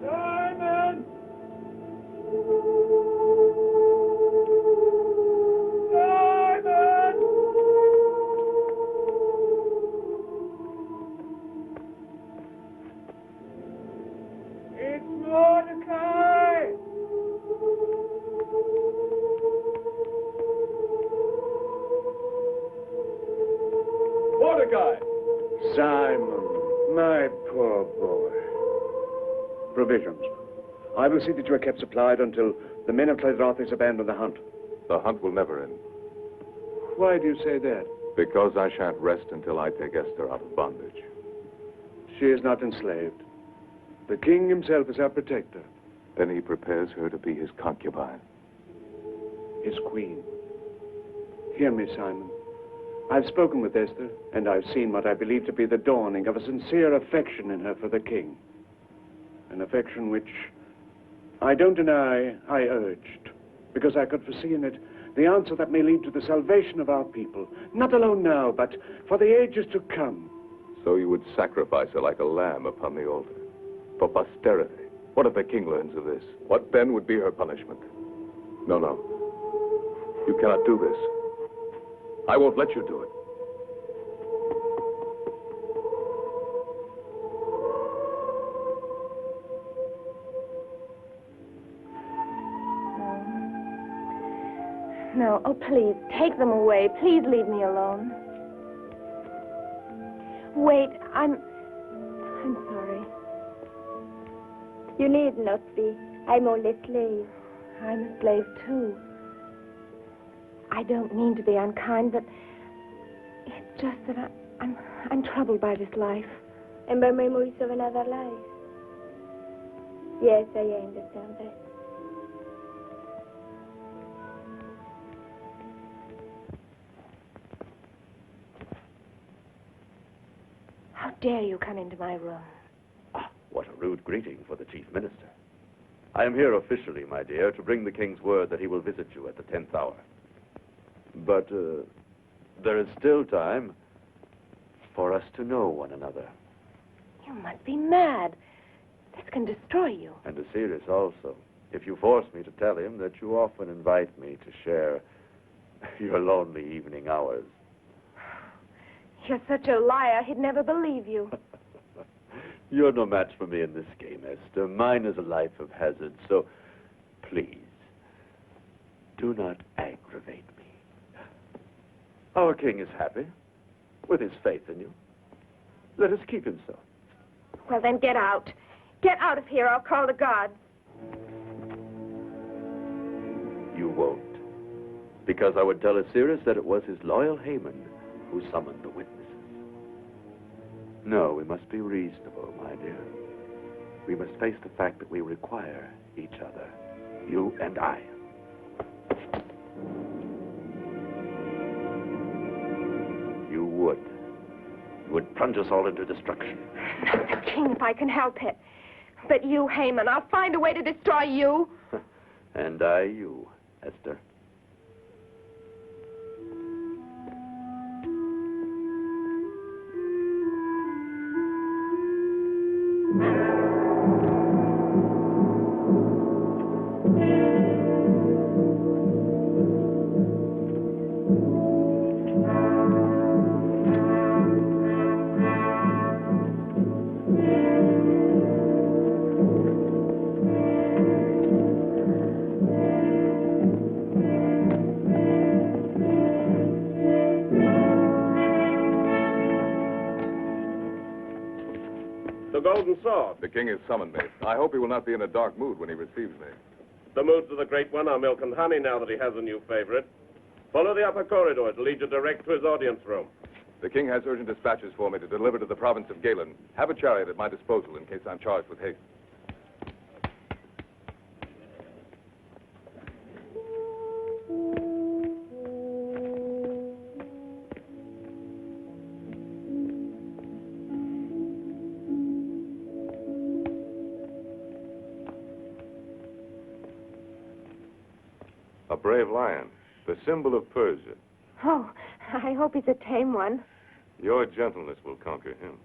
Simon! Simon! It's Mordecai! Mordecai! Simon, my poor boy. Provisions. I will see that you are kept supplied until the men of Clydrothis abandon the hunt. The hunt will never end, Why do you say that? because I shan't rest until I take Esther out of bondage. She is not enslaved. The king himself is our protector. Then he prepares her to be his concubine. His queen. Hear me, Simon. I've spoken with Esther, and I've seen what I believe to be the dawning of a sincere affection in her for the king. An affection which I don't deny I urged, because I could foresee in it the answer that may lead to the salvation of our people, not alone now, but for the ages to come. So you would sacrifice her like a lamb upon the altar. For posterity. What if the king learns of this? What then would be her punishment? No, no. You cannot do this. I won't let you do it. No, oh, please, take them away. Please leave me alone. Wait, I'm sorry. You need not be. I'm only a slave. I'm a slave, too. I don't mean to be unkind, but it's just that I'm troubled by this life. And by memories of another life. Yes, I understand that. How dare you come into my room? Ah, what a rude greeting for the chief minister. I am here officially, my dear, to bring the king's word that he will visit you at the 10th hour. But there is still time for us to know one another. You must be mad. This can destroy you. And Ahasuerus also, if you force me to tell him that you often invite me to share your lonely evening hours. You're such a liar, he'd never believe you. You're no match for me in this game, Esther. Mine is a life of hazard, so please, do not aggravate me. Our king is happy with his faith in you. Let us keep him so. Well, then get out. Get out of here. I'll call the guards. You won't. Because I would tell Ahasuerus that it was his loyal Haman who summoned the witnesses. No, we must be reasonable, my dear. We must face the fact that we require each other, you and I. You would plunge us all into destruction. The king, if I can help it. But you, Haman, I'll find a way to destroy you. And I you, Esther. The golden sword. The king has summoned me. I hope he will not be in a dark mood when he receives me. The moods of the great one are milk and honey now that he has a new favorite. Follow the upper corridor. It'll lead you direct to his audience room. The king has urgent dispatches for me to deliver to the province of Galen. Have a chariot at my disposal in case I'm charged with haste. A brave lion, the symbol of Persia. Oh, I hope he's a tame one. Your gentleness will conquer him.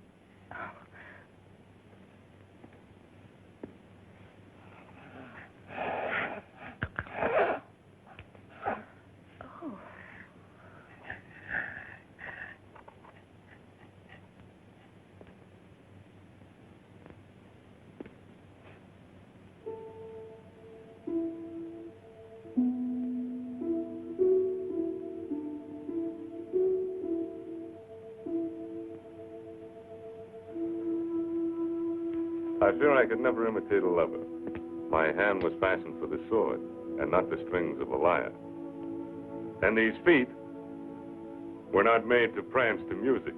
I fear I could never imitate a lover. My hand was fashioned for the sword, and not the strings of a lyre. And these feet were not made to prance to music.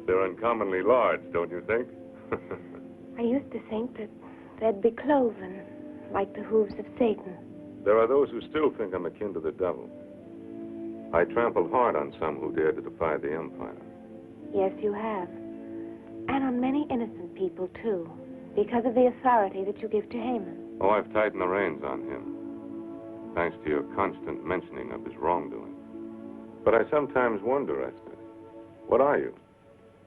They're uncommonly large, don't you think? I used to think that they'd be cloven, like the hooves of Satan. There are those who still think I'm akin to the devil. I trampled hard on some who dared to defy the empire. Yes, you have. And on many innocent people, too, because of the authority that you give to Haman. Oh, I've tightened the reins on him, thanks to your constant mentioning of his wrongdoing. But I sometimes wonder, Esther, what are you?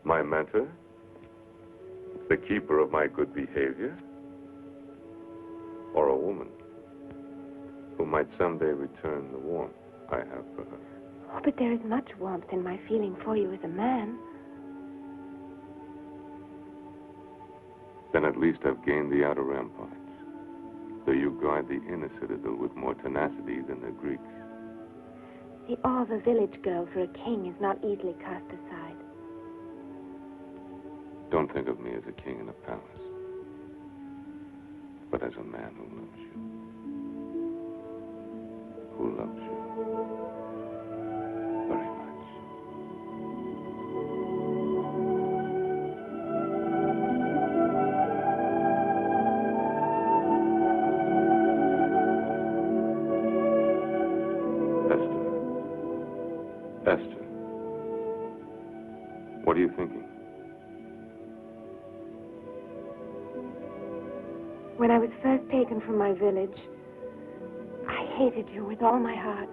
My mentor? The keeper of my good behavior? Or a woman who might someday return the warmth I have for her? Oh, but there is much warmth in my feeling for you as a man. Then at least I've gained the outer ramparts, though you guard the inner citadel with more tenacity than the Greeks. The awe of a village girl for a king is not easily cast aside. Don't think of me as a king in a palace, but as a man who loves you. Who loves you very much. Esther, what are you thinking? When I was first taken from my village, I hated you with all my heart.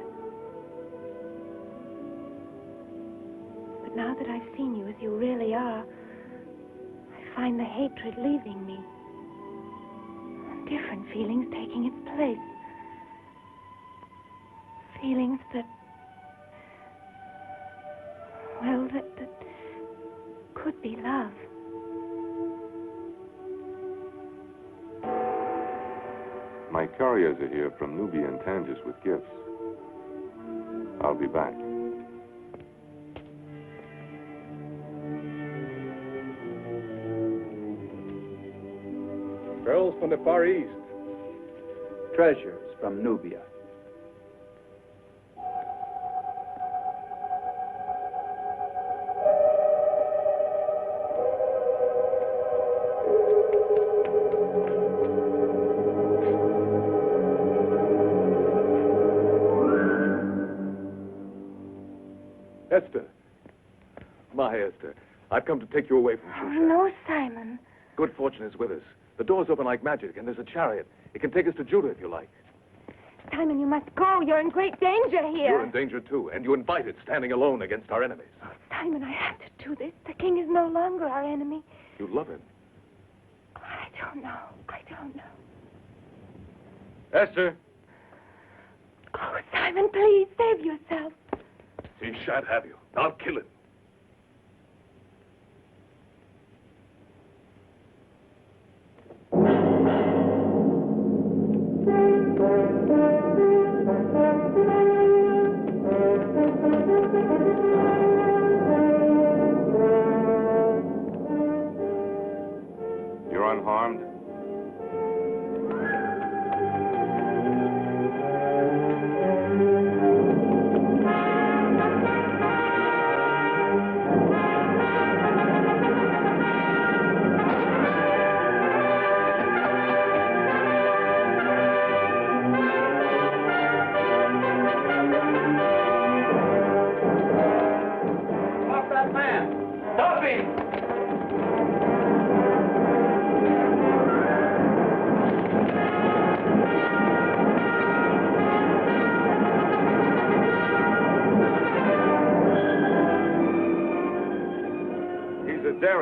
But now that I've seen you as you really are, I find the hatred leaving me. Different feelings taking its place. Feelings that, well, that could be love. My couriers are here from Nubia and Tangiers with gifts. I'll be back. Pearls from the Far East. Treasures from Nubia. Esther. My Esther, I've come to take you away from Shusha. Oh, no, Simon. Good fortune is with us. The doors open like magic, and there's a chariot. It can take us to Judah if you like. Simon, you must go. You're in great danger here. You're in danger, too, and you invited standing alone against our enemies. Simon, I have to do this. The king is no longer our enemy. You love him. I don't know. I don't know. Esther! Oh, Simon, please, save yourself. He shan't have you. I'll kill him. You're unharmed?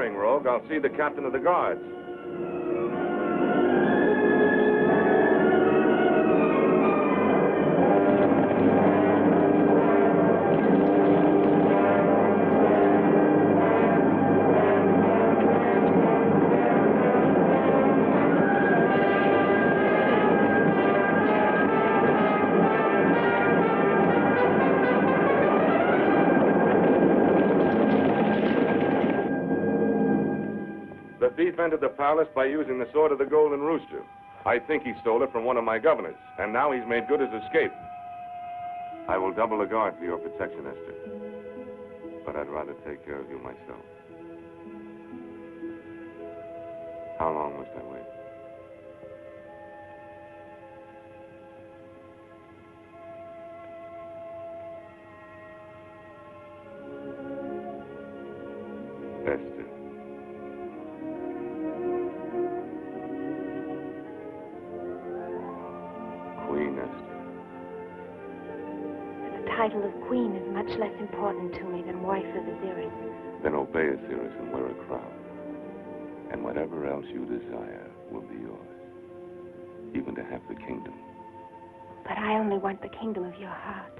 daring, Rogue. I'll see the captain of the guards. The thief entered the palace by using the sword of the Golden Rooster. I think he stole it from one of my governors, and now he's made good his escape. I will double the guard for your protection, Esther. But I'd rather take care of you myself. How long must I wait? Esther. Queen Esther. The title of queen is much less important to me than wife of Ahasuerus. Then obey Ahasuerus and wear a crown. And whatever else you desire will be yours. Even to have the kingdom. But I only want the kingdom of your heart,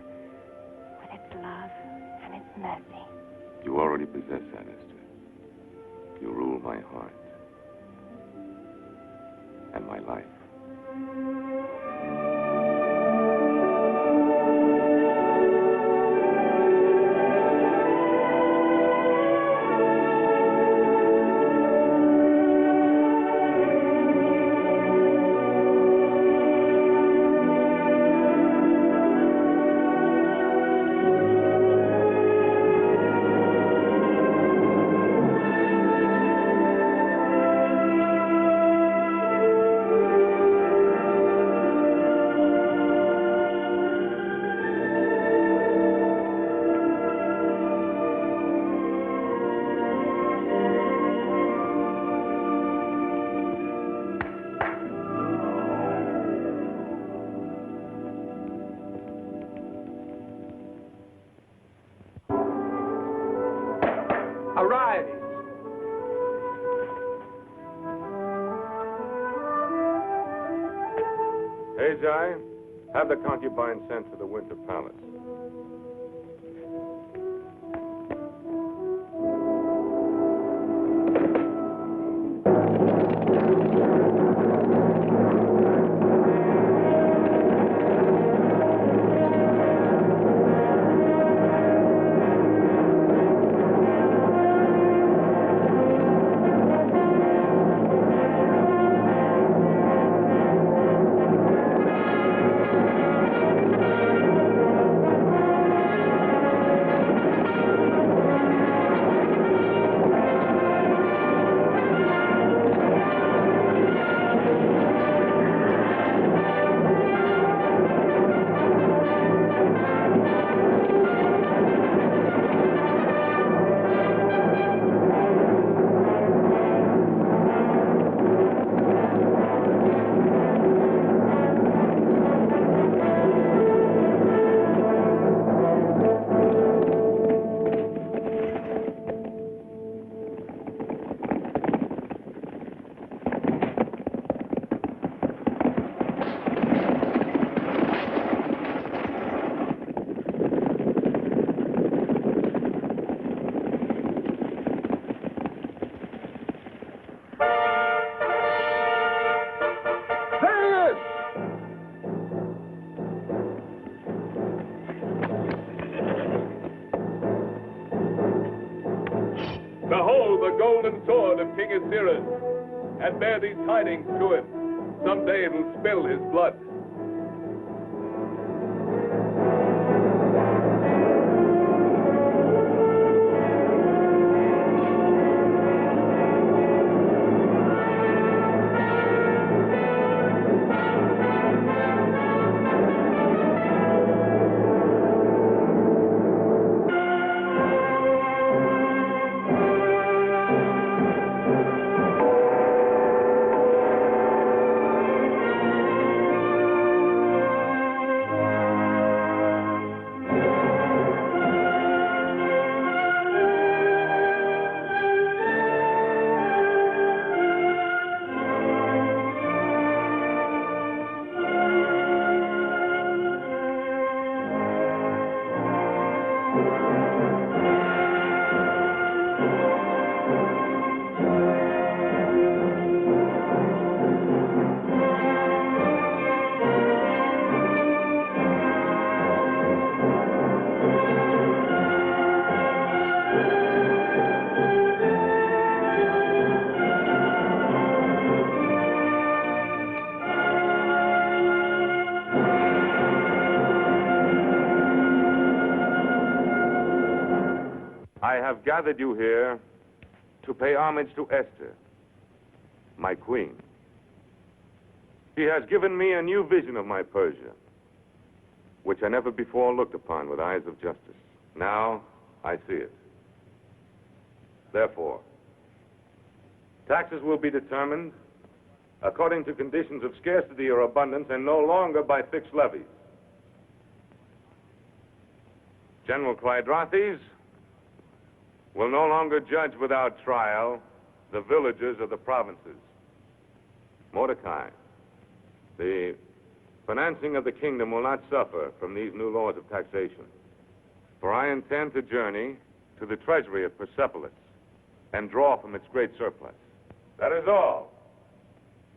with its love and its mercy. You already possess that, Esther. You rule my heart. And my life. Arise! Haggai, have the concubine sent to the Winter Palace. Behold the golden sword of King Ahasuerus, and bear these tidings to him. Someday it will spill his blood. I have gathered you here to pay homage to Esther, my queen. She has given me a new vision of my Persia, which I never before looked upon with eyes of justice. Now I see it. Therefore, taxes will be determined according to conditions of scarcity or abundance and no longer by fixed levies. General Clydrothes will no longer judge without trial the villagers of the provinces. Mordecai, the financing of the kingdom will not suffer from these new laws of taxation, for I intend to journey to the treasury of Persepolis and draw from its great surplus. That is all.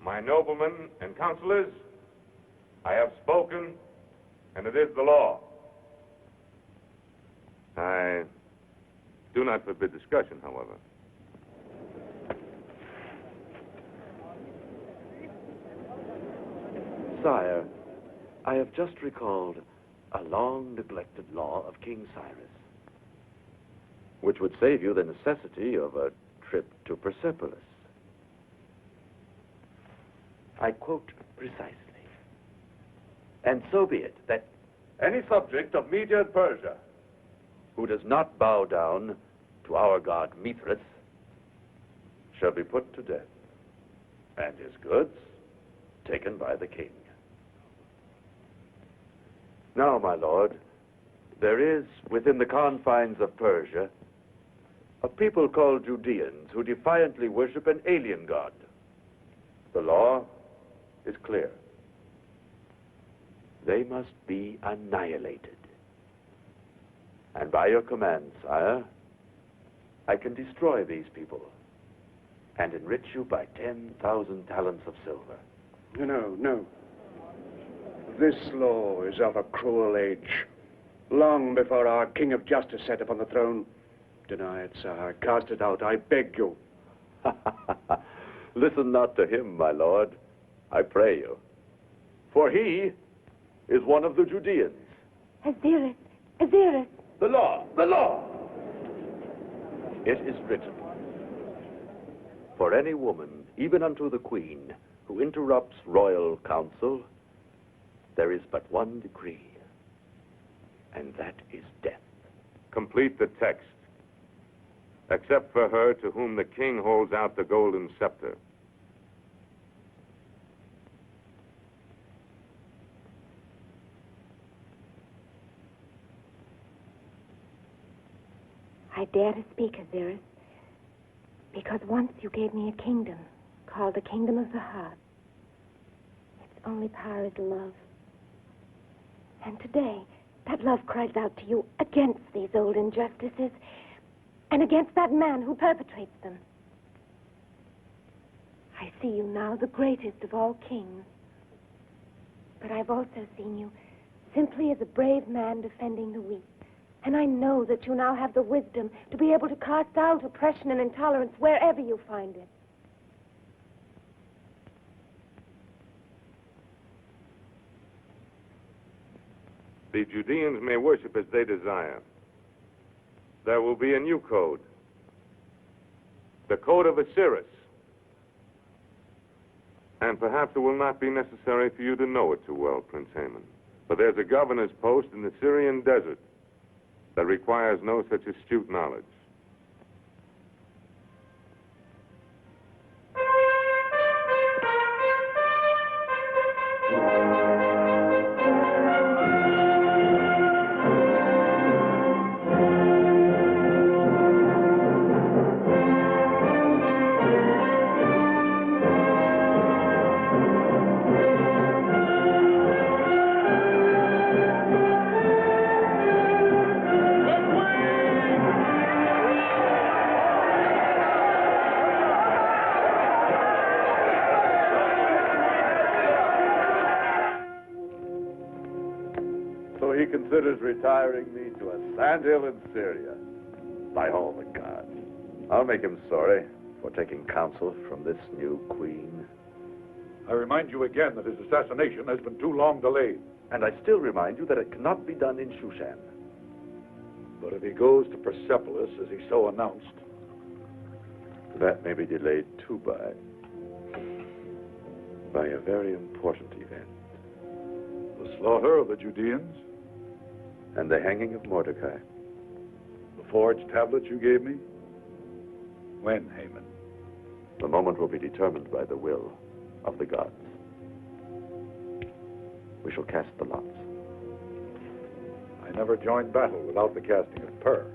My noblemen and counselors, I have spoken, and it is the law. I do not forbid discussion, however. Sire, I have just recalled a long-neglected law of King Cyrus, which would save you the necessity of a trip to Persepolis. I quote precisely. And so be it that any subject of Media and Persia who does not bow down to our god Mithras shall be put to death, and his goods taken by the king. Now, my lord, there is within the confines of Persia a people called Judeans who defiantly worship an alien god. The law is clear. They must be annihilated. And by your command, sire, I can destroy these people and enrich you by 10,000 talents of silver. No. This law is of a cruel age. Long before our King of Justice sat upon the throne. Deny it, sire. Cast it out, I beg you. Listen not to him, my lord, I pray you. For he is one of the Judeans. Ahasuerus! The law! It is written, for any woman, even unto the queen, who interrupts royal counsel, there is but one decree, and that is death. Complete the text, except for her to whom the king holds out the golden scepter. I dare to speak, Ahasuerus, because once you gave me a kingdom called the Kingdom of the Heart. Its only power is love. And today, that love cries out to you against these old injustices and against that man who perpetrates them. I see you now, the greatest of all kings. But I've also seen you simply as a brave man defending the weak. And I know that you now have the wisdom to be able to cast out oppression and intolerance wherever you find it. The Judeans may worship as they desire. There will be a new code. The code of Ahasuerus. And perhaps it will not be necessary for you to know it too well, Prince Haman. But there's a governor's post in the Syrian desert that requires no such astute knowledge. he considers retiring me to a sandhill in Syria. By all the gods. I'll make him sorry for taking counsel from this new queen. I remind you again that his assassination has been too long delayed. And I still remind you that it cannot be done in Shushan. But if he goes to Persepolis, as he so announced... That may be delayed too by a very important event. The slaughter of the Judeans? And the hanging of Mordecai. The forged tablets you gave me? When, Haman? The moment will be determined by the will of the gods. We shall cast the lots. I never joined battle without the casting of pur.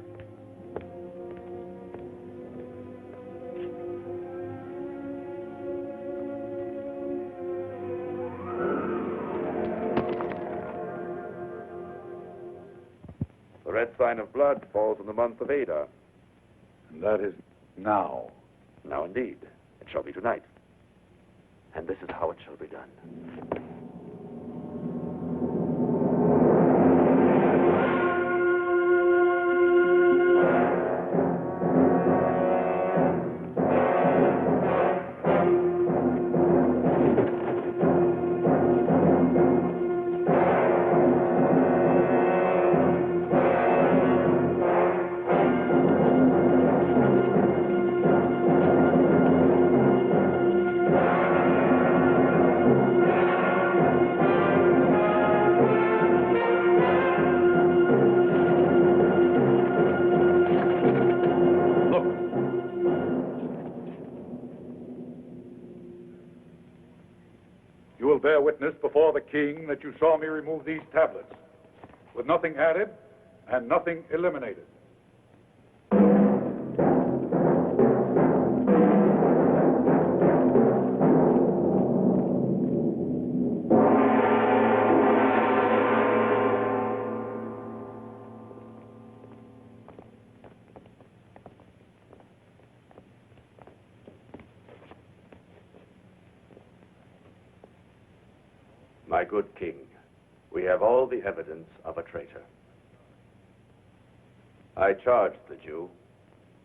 The red sign of blood falls in the month of Adar. And that is now. Now, indeed. It shall be tonight. And this is how it shall be done. Bear witness before the king that you saw me remove these tablets, with nothing added and nothing eliminated. My good king, we have all the evidence of a traitor. I charged the Jew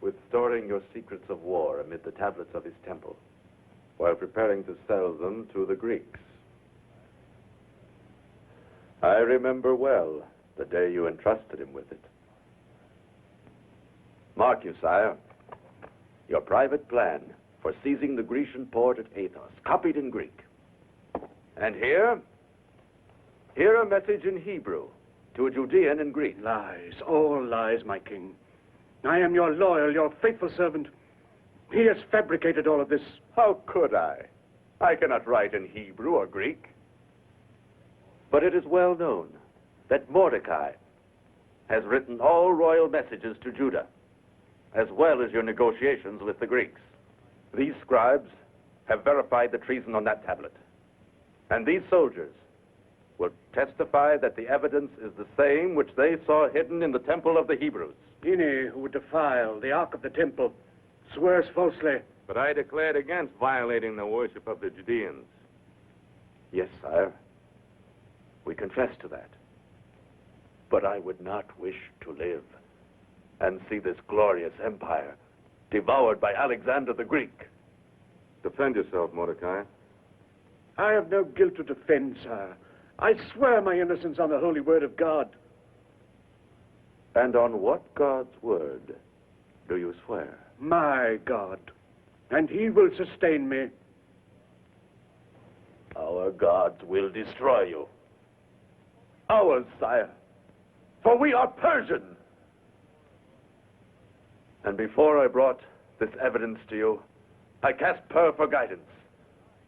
with storing your secrets of war amid the tablets of his temple, while preparing to sell them to the Greeks. I remember well the day you entrusted him with it. Mark you, sire, your private plan for seizing the Grecian port at Athos, copied in Greek. And here a message in Hebrew to a Judean in Greece. Lies, all lies, my king. I am your loyal, your faithful servant. He has fabricated all of this. How could I? I cannot write in Hebrew or Greek. But it is well known that Mordecai has written all royal messages to Judah, as well as your negotiations with the Greeks. These scribes have verified the treason on that tablet. And these soldiers will testify that the evidence is the same which they saw hidden in the temple of the Hebrews. Any who would defile the ark of the temple swears falsely. But I declared against violating the worship of the Judeans. Yes, sire. We confess to that. But I would not wish to live and see this glorious empire devoured by Alexander the Greek. Defend yourself, Mordecai. I have no guilt to defend, sire. I swear my innocence on the holy word of God. And on what God's word do you swear? My God. And he will sustain me. Our gods will destroy you. Ours, sire. For we are Persian. And before I brought this evidence to you, I cast pur for guidance,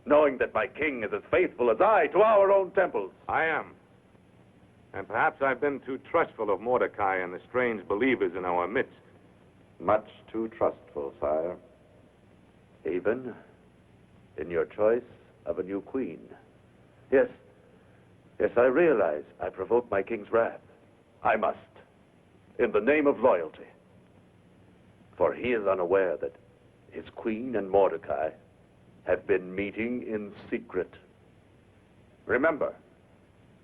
knowing that my king is as faithful as I to our own temples. I am. And perhaps I've been too trustful of Mordecai and the strange believers in our midst. Much too trustful, sire. Even in your choice of a new queen. Yes, I realize I provoke my king's wrath. I must, in the name of loyalty. For he is unaware that his queen and Mordecai have been meeting in secret. Remember,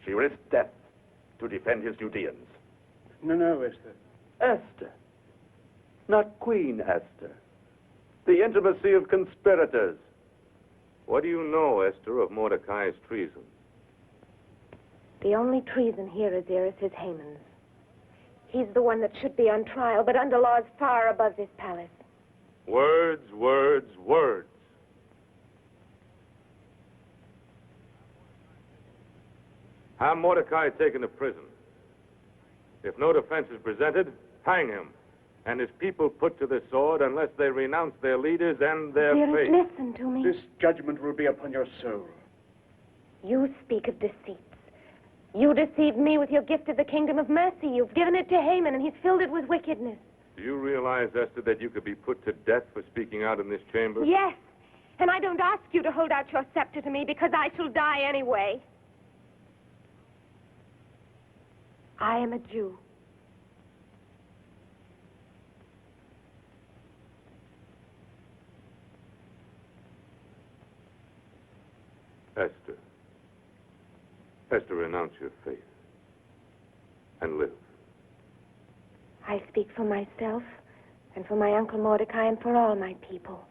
she risked death to defend his Judeans. No, Esther. Esther. Not Queen Esther. The intimacy of conspirators. What do you know, Esther, of Mordecai's treason? The only treason here, Ahasuerus, is Haman's. He's the one that should be on trial, but under laws far above this palace. Words, words, words. Have Mordecai taken to prison. If no defense is presented, hang him. And his people put to the sword unless they renounce their leaders and their faith. Listen to me. This judgment will be upon your soul. You speak of deceits. You deceived me with your gift of the kingdom of mercy. You've given it to Haman, and he's filled it with wickedness. Do you realize, Esther, that you could be put to death for speaking out in this chamber? Yes, and I don't ask you to hold out your scepter to me because I shall die anyway. I am a Jew. Esther. Esther, renounce your faith and live. I speak for myself and for my Uncle Mordecai and for all my people.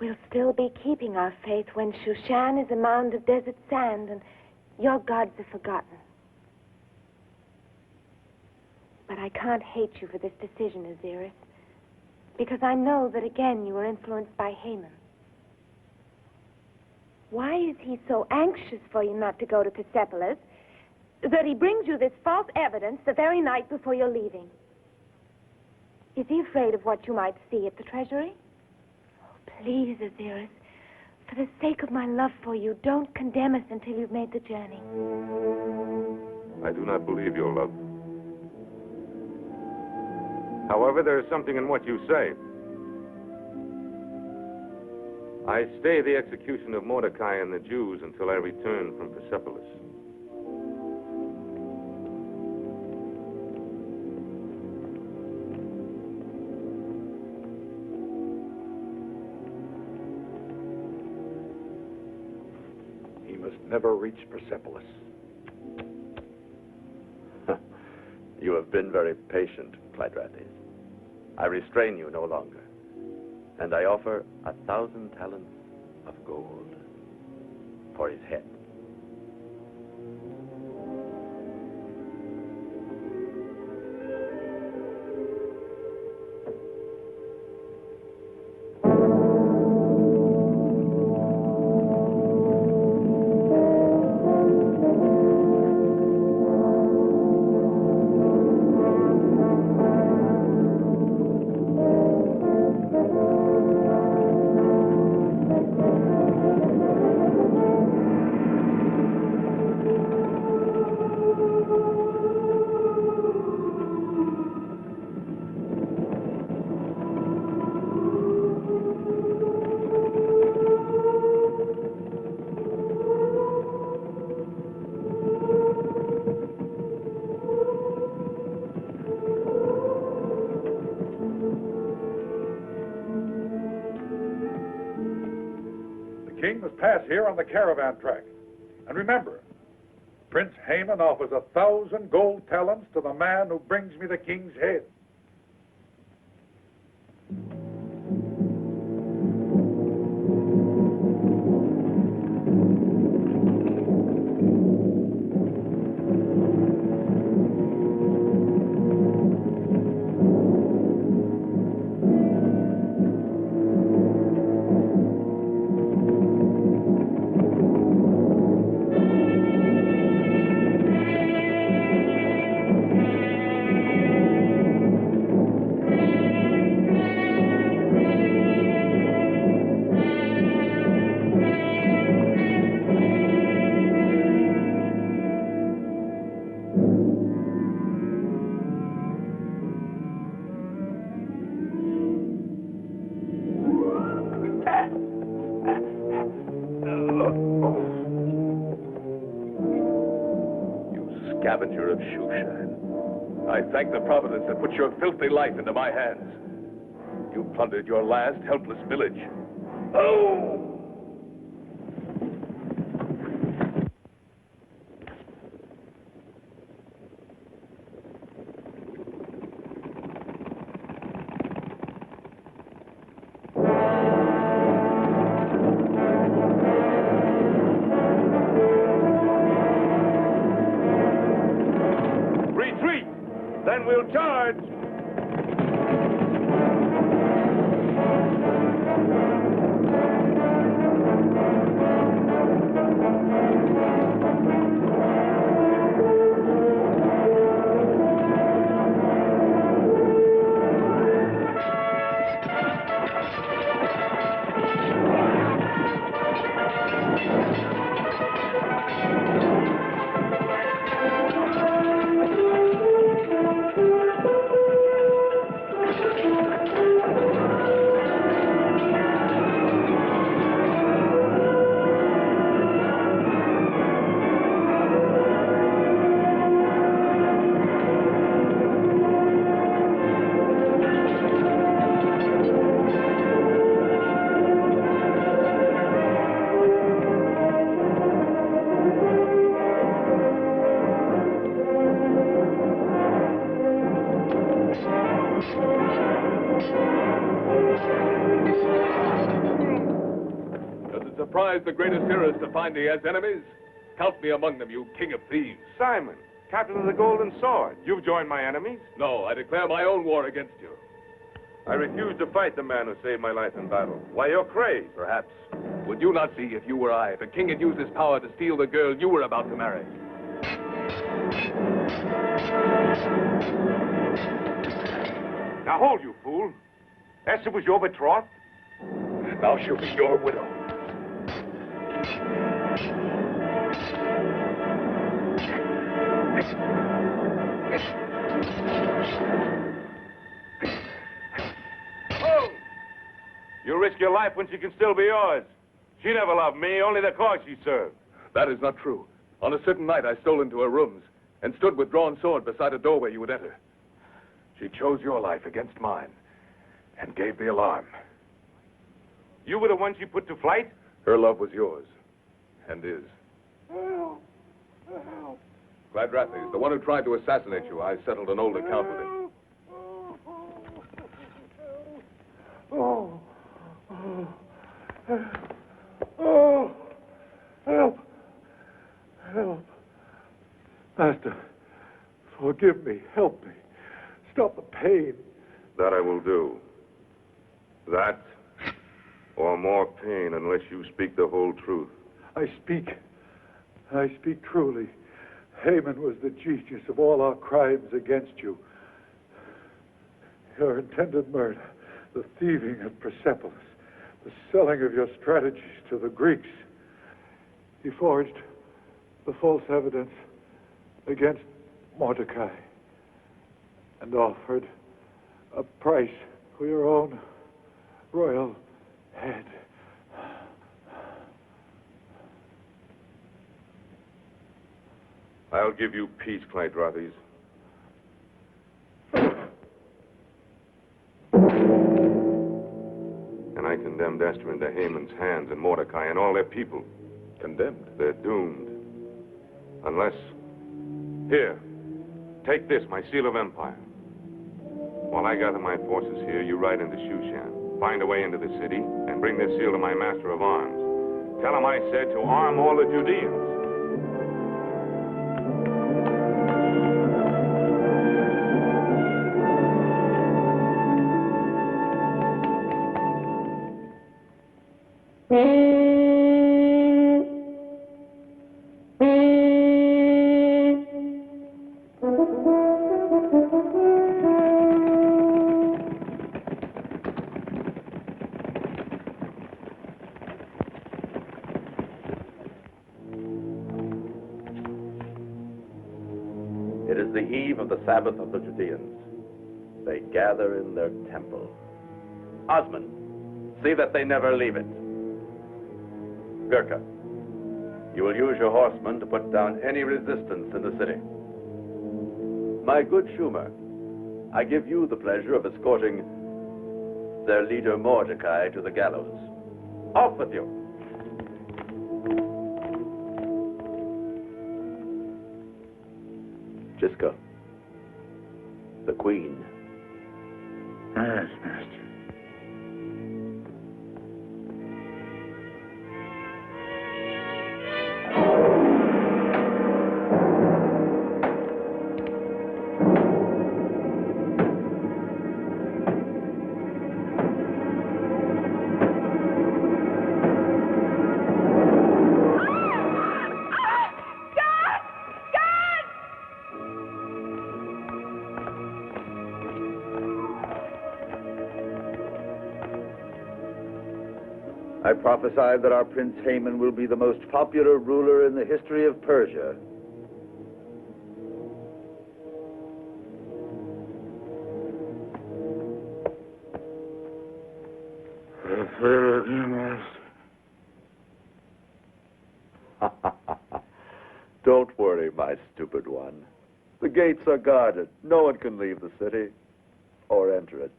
We'll still be keeping our faith when Shushan is a mound of desert sand and your gods are forgotten. But I can't hate you for this decision, Ahasuerus, because I know that again you were influenced by Haman. Why is he so anxious for you not to go to Persepolis that he brings you this false evidence the very night before you're leaving? Is he afraid of what you might see at the treasury? Oh, please, Ahasuerus, for the sake of my love for you, don't condemn us until you've made the journey. I do not believe your love. However, there is something in what you say. I stay the execution of Mordecai and the Jews until I return from Persepolis. He must never reach Persepolis. You have been very patient, Clydrates. I restrain you no longer. And I offer 1,000 talents of gold for his head. King must pass here on the caravan track. And remember, Prince Haman offers 1,000 gold talents to the man who brings me the king's head. Scavenger of Shushan, I thank the providence that put your filthy life into my hands. You plundered your last helpless village. Oh! Then we'll charge. Surprise the great Ahasuerus to find he has enemies? Count me among them, you king of thieves. Simon, captain of the Golden Sword. You've joined my enemies? No, I declare my own war against you. I refuse to fight the man who saved my life in battle. Why, you're crazed. Perhaps. Would you not see, if you were I, if a king had used his power to steal the girl you were about to marry? Now hold, you fool. Esther was your betrothed? Now she'll be your widow. Oh! You risk your life when she can still be yours. She never loved me, only the cause she served. That is not true. On a certain night, I stole into her rooms and stood with drawn sword beside a doorway you would enter. She chose your life against mine and gave the alarm. You were the one she put to flight? Her love was yours, and is. Help! Help! Gladrathes, the one who tried to assassinate you, I settled an old account with him. Oh! Oh! Help! Help! Master, forgive me. Help me. Stop the pain. That I will do. That, or more pain, unless you speak the whole truth. I speak truly. Haman was the genius of all our crimes against you. Your intended murder, the thieving of Persepolis, the selling of your strategies to the Greeks. He forged the false evidence against Mordecai and offered a price for your own royal head. I'll give you peace, Gladrathes. And I condemned Esther into Haman's hands and Mordecai and all their people. Condemned? They're doomed. Unless... Here, take this, my seal of empire. While I gather my forces here, you ride into Shushan. Find a way into the city and bring this seal to my master of arms. Tell him I said to arm all the Judeans. It is the eve of the Sabbath of the Judeans. They gather in their temple. Osmond, see that they never leave it. Gurkha, you will use your horsemen to put down any resistance in the city. My good Schumer, I give you the pleasure of escorting their leader Mordecai to the gallows. Off with you. Gisco, the Queen. Yes, Master. I prophesied that our Prince Haman will be the most popular ruler in the history of Persia. Don't worry, my stupid one. The gates are guarded. No one can leave the city or enter it.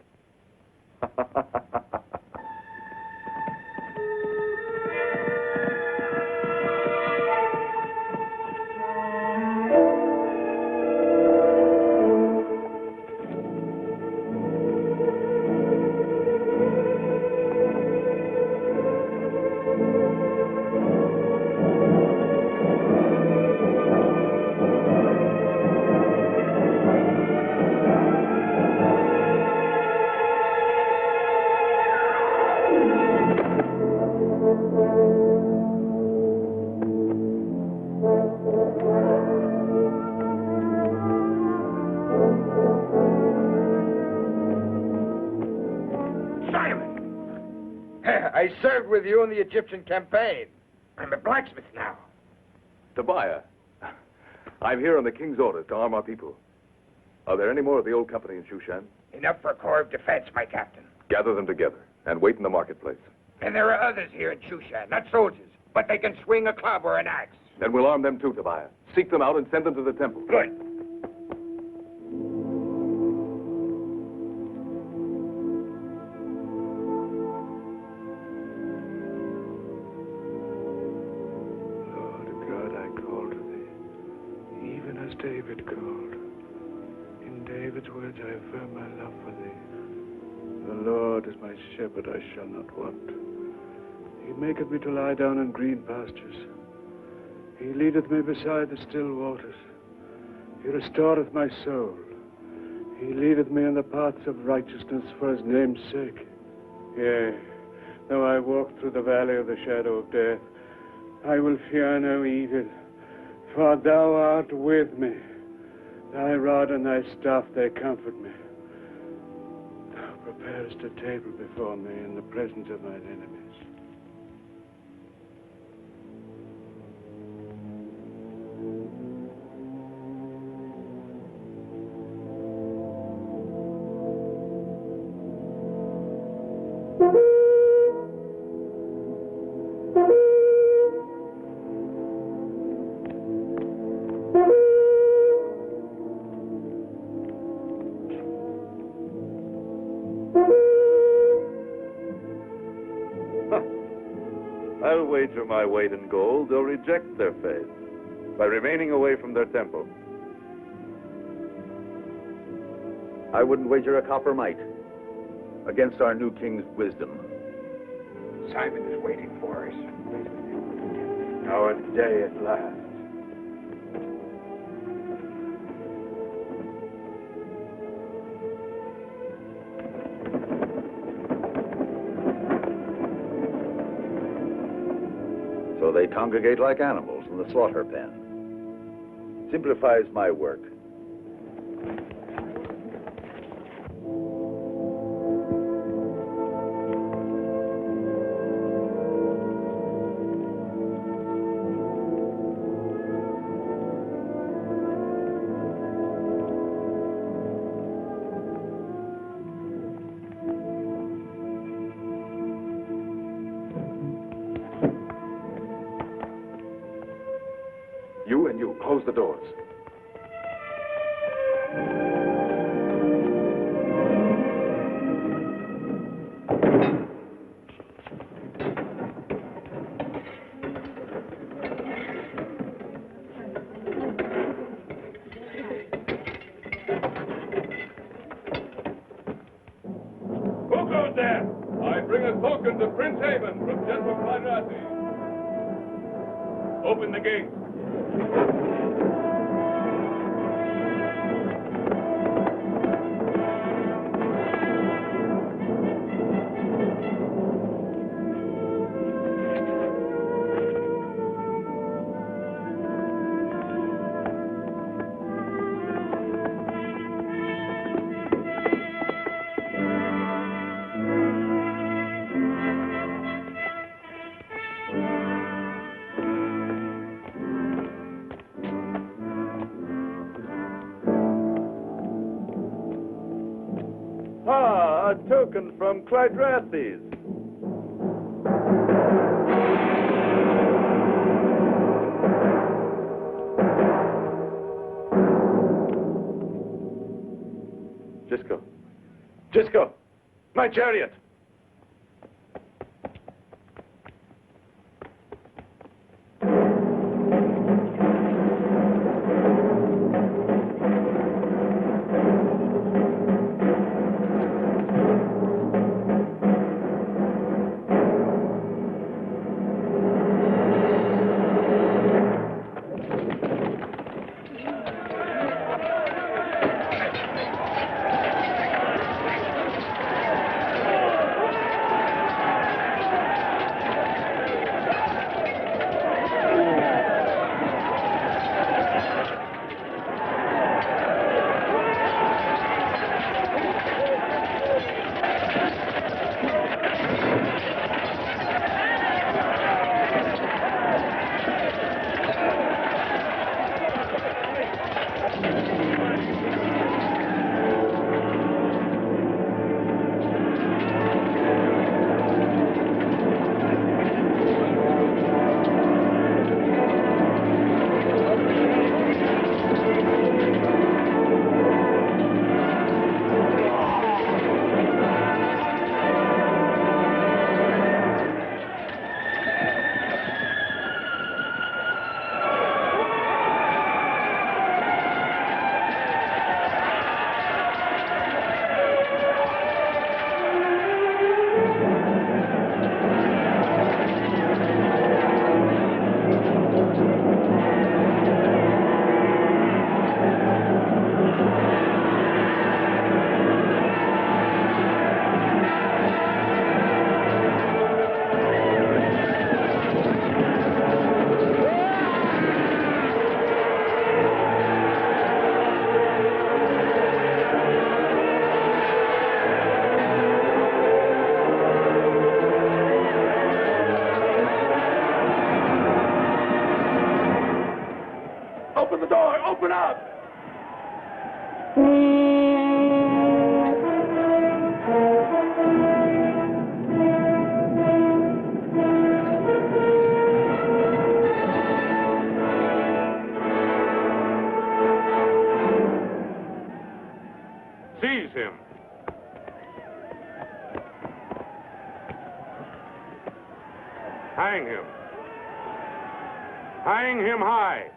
I served with you in the Egyptian campaign. I'm a blacksmith now. Tobiah, I'm here on the king's orders to arm our people. Are there any more of the old company in Shushan? Enough for a corps of defense, my captain. Gather them together and wait in the marketplace. And there are others here in Shushan, not soldiers, but they can swing a club or an axe. Then we'll arm them too, Tobiah. Seek them out and send them to the temple. Good. David called. In David's words, I affirm my love for thee. The Lord is my shepherd, I shall not want. He maketh me to lie down in green pastures. He leadeth me beside the still waters. He restoreth my soul. He leadeth me in the paths of righteousness for his name's sake. Yea, though I walk through the valley of the shadow of death, I will fear no evil. For thou art with me. Thy rod and thy staff, they comfort me. Thou preparest a table before me in the presence of mine enemies. I'll wager my weight in gold they'll reject their faith by remaining away from their temple. I wouldn't wager a copper mite against our new king's wisdom. Simon is waiting for us. Our day at last. So they congregate like animals in the slaughter pen. Simplifies my work. You, close the doors. Who goes there? I bring a token to Prince Haman from General Ahasuerus. Open the gate. a token from Clydrathes. Gisco. Gisco! My chariot! Open up! Seize him. Hang him. Hang him high.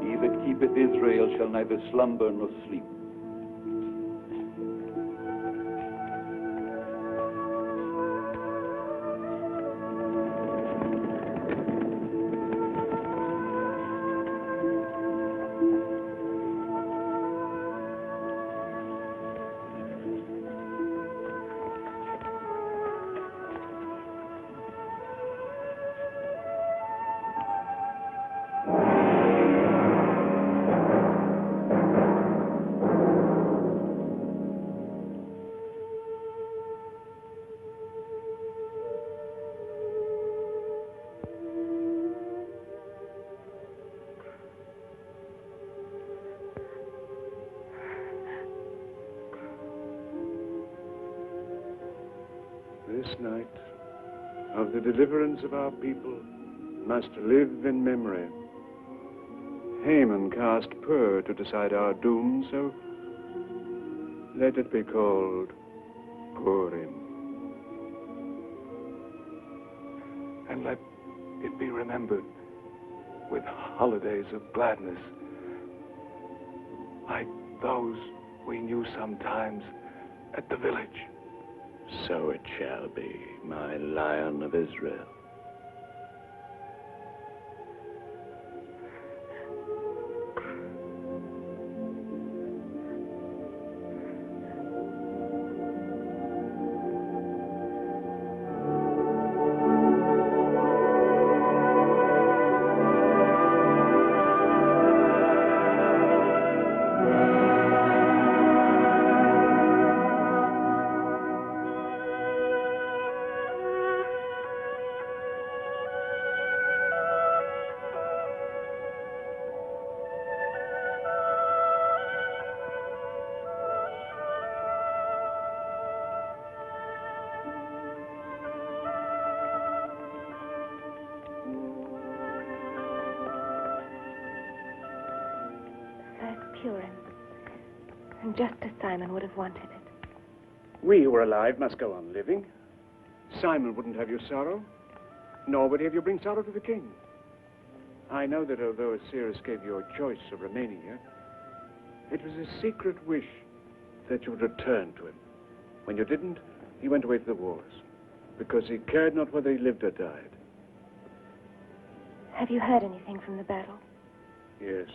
He that keepeth Israel shall neither slumber nor sleep. This night of the deliverance of our people must live in memory. Haman cast pur to decide our doom, so let it be called Purim. And let it be remembered with holidays of gladness, like those we knew sometimes at the village. So it shall be, my Lion of Israel. secure him. And just as Simon would have wanted it. We who are alive must go on living. Simon wouldn't have your sorrow, nor would he have you bring sorrow to the king. I know that although Ahasuerus gave you a choice of remaining here, it was a secret wish that you would return to him. When you didn't, he went away to the wars, because he cared not whether he lived or died. Have you heard anything from the battle? Yes.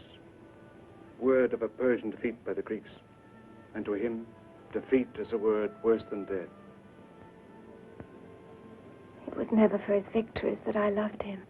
Word of a Persian defeat by the Greeks. And to him, defeat is a word worse than death. It was never for his victories that I loved him.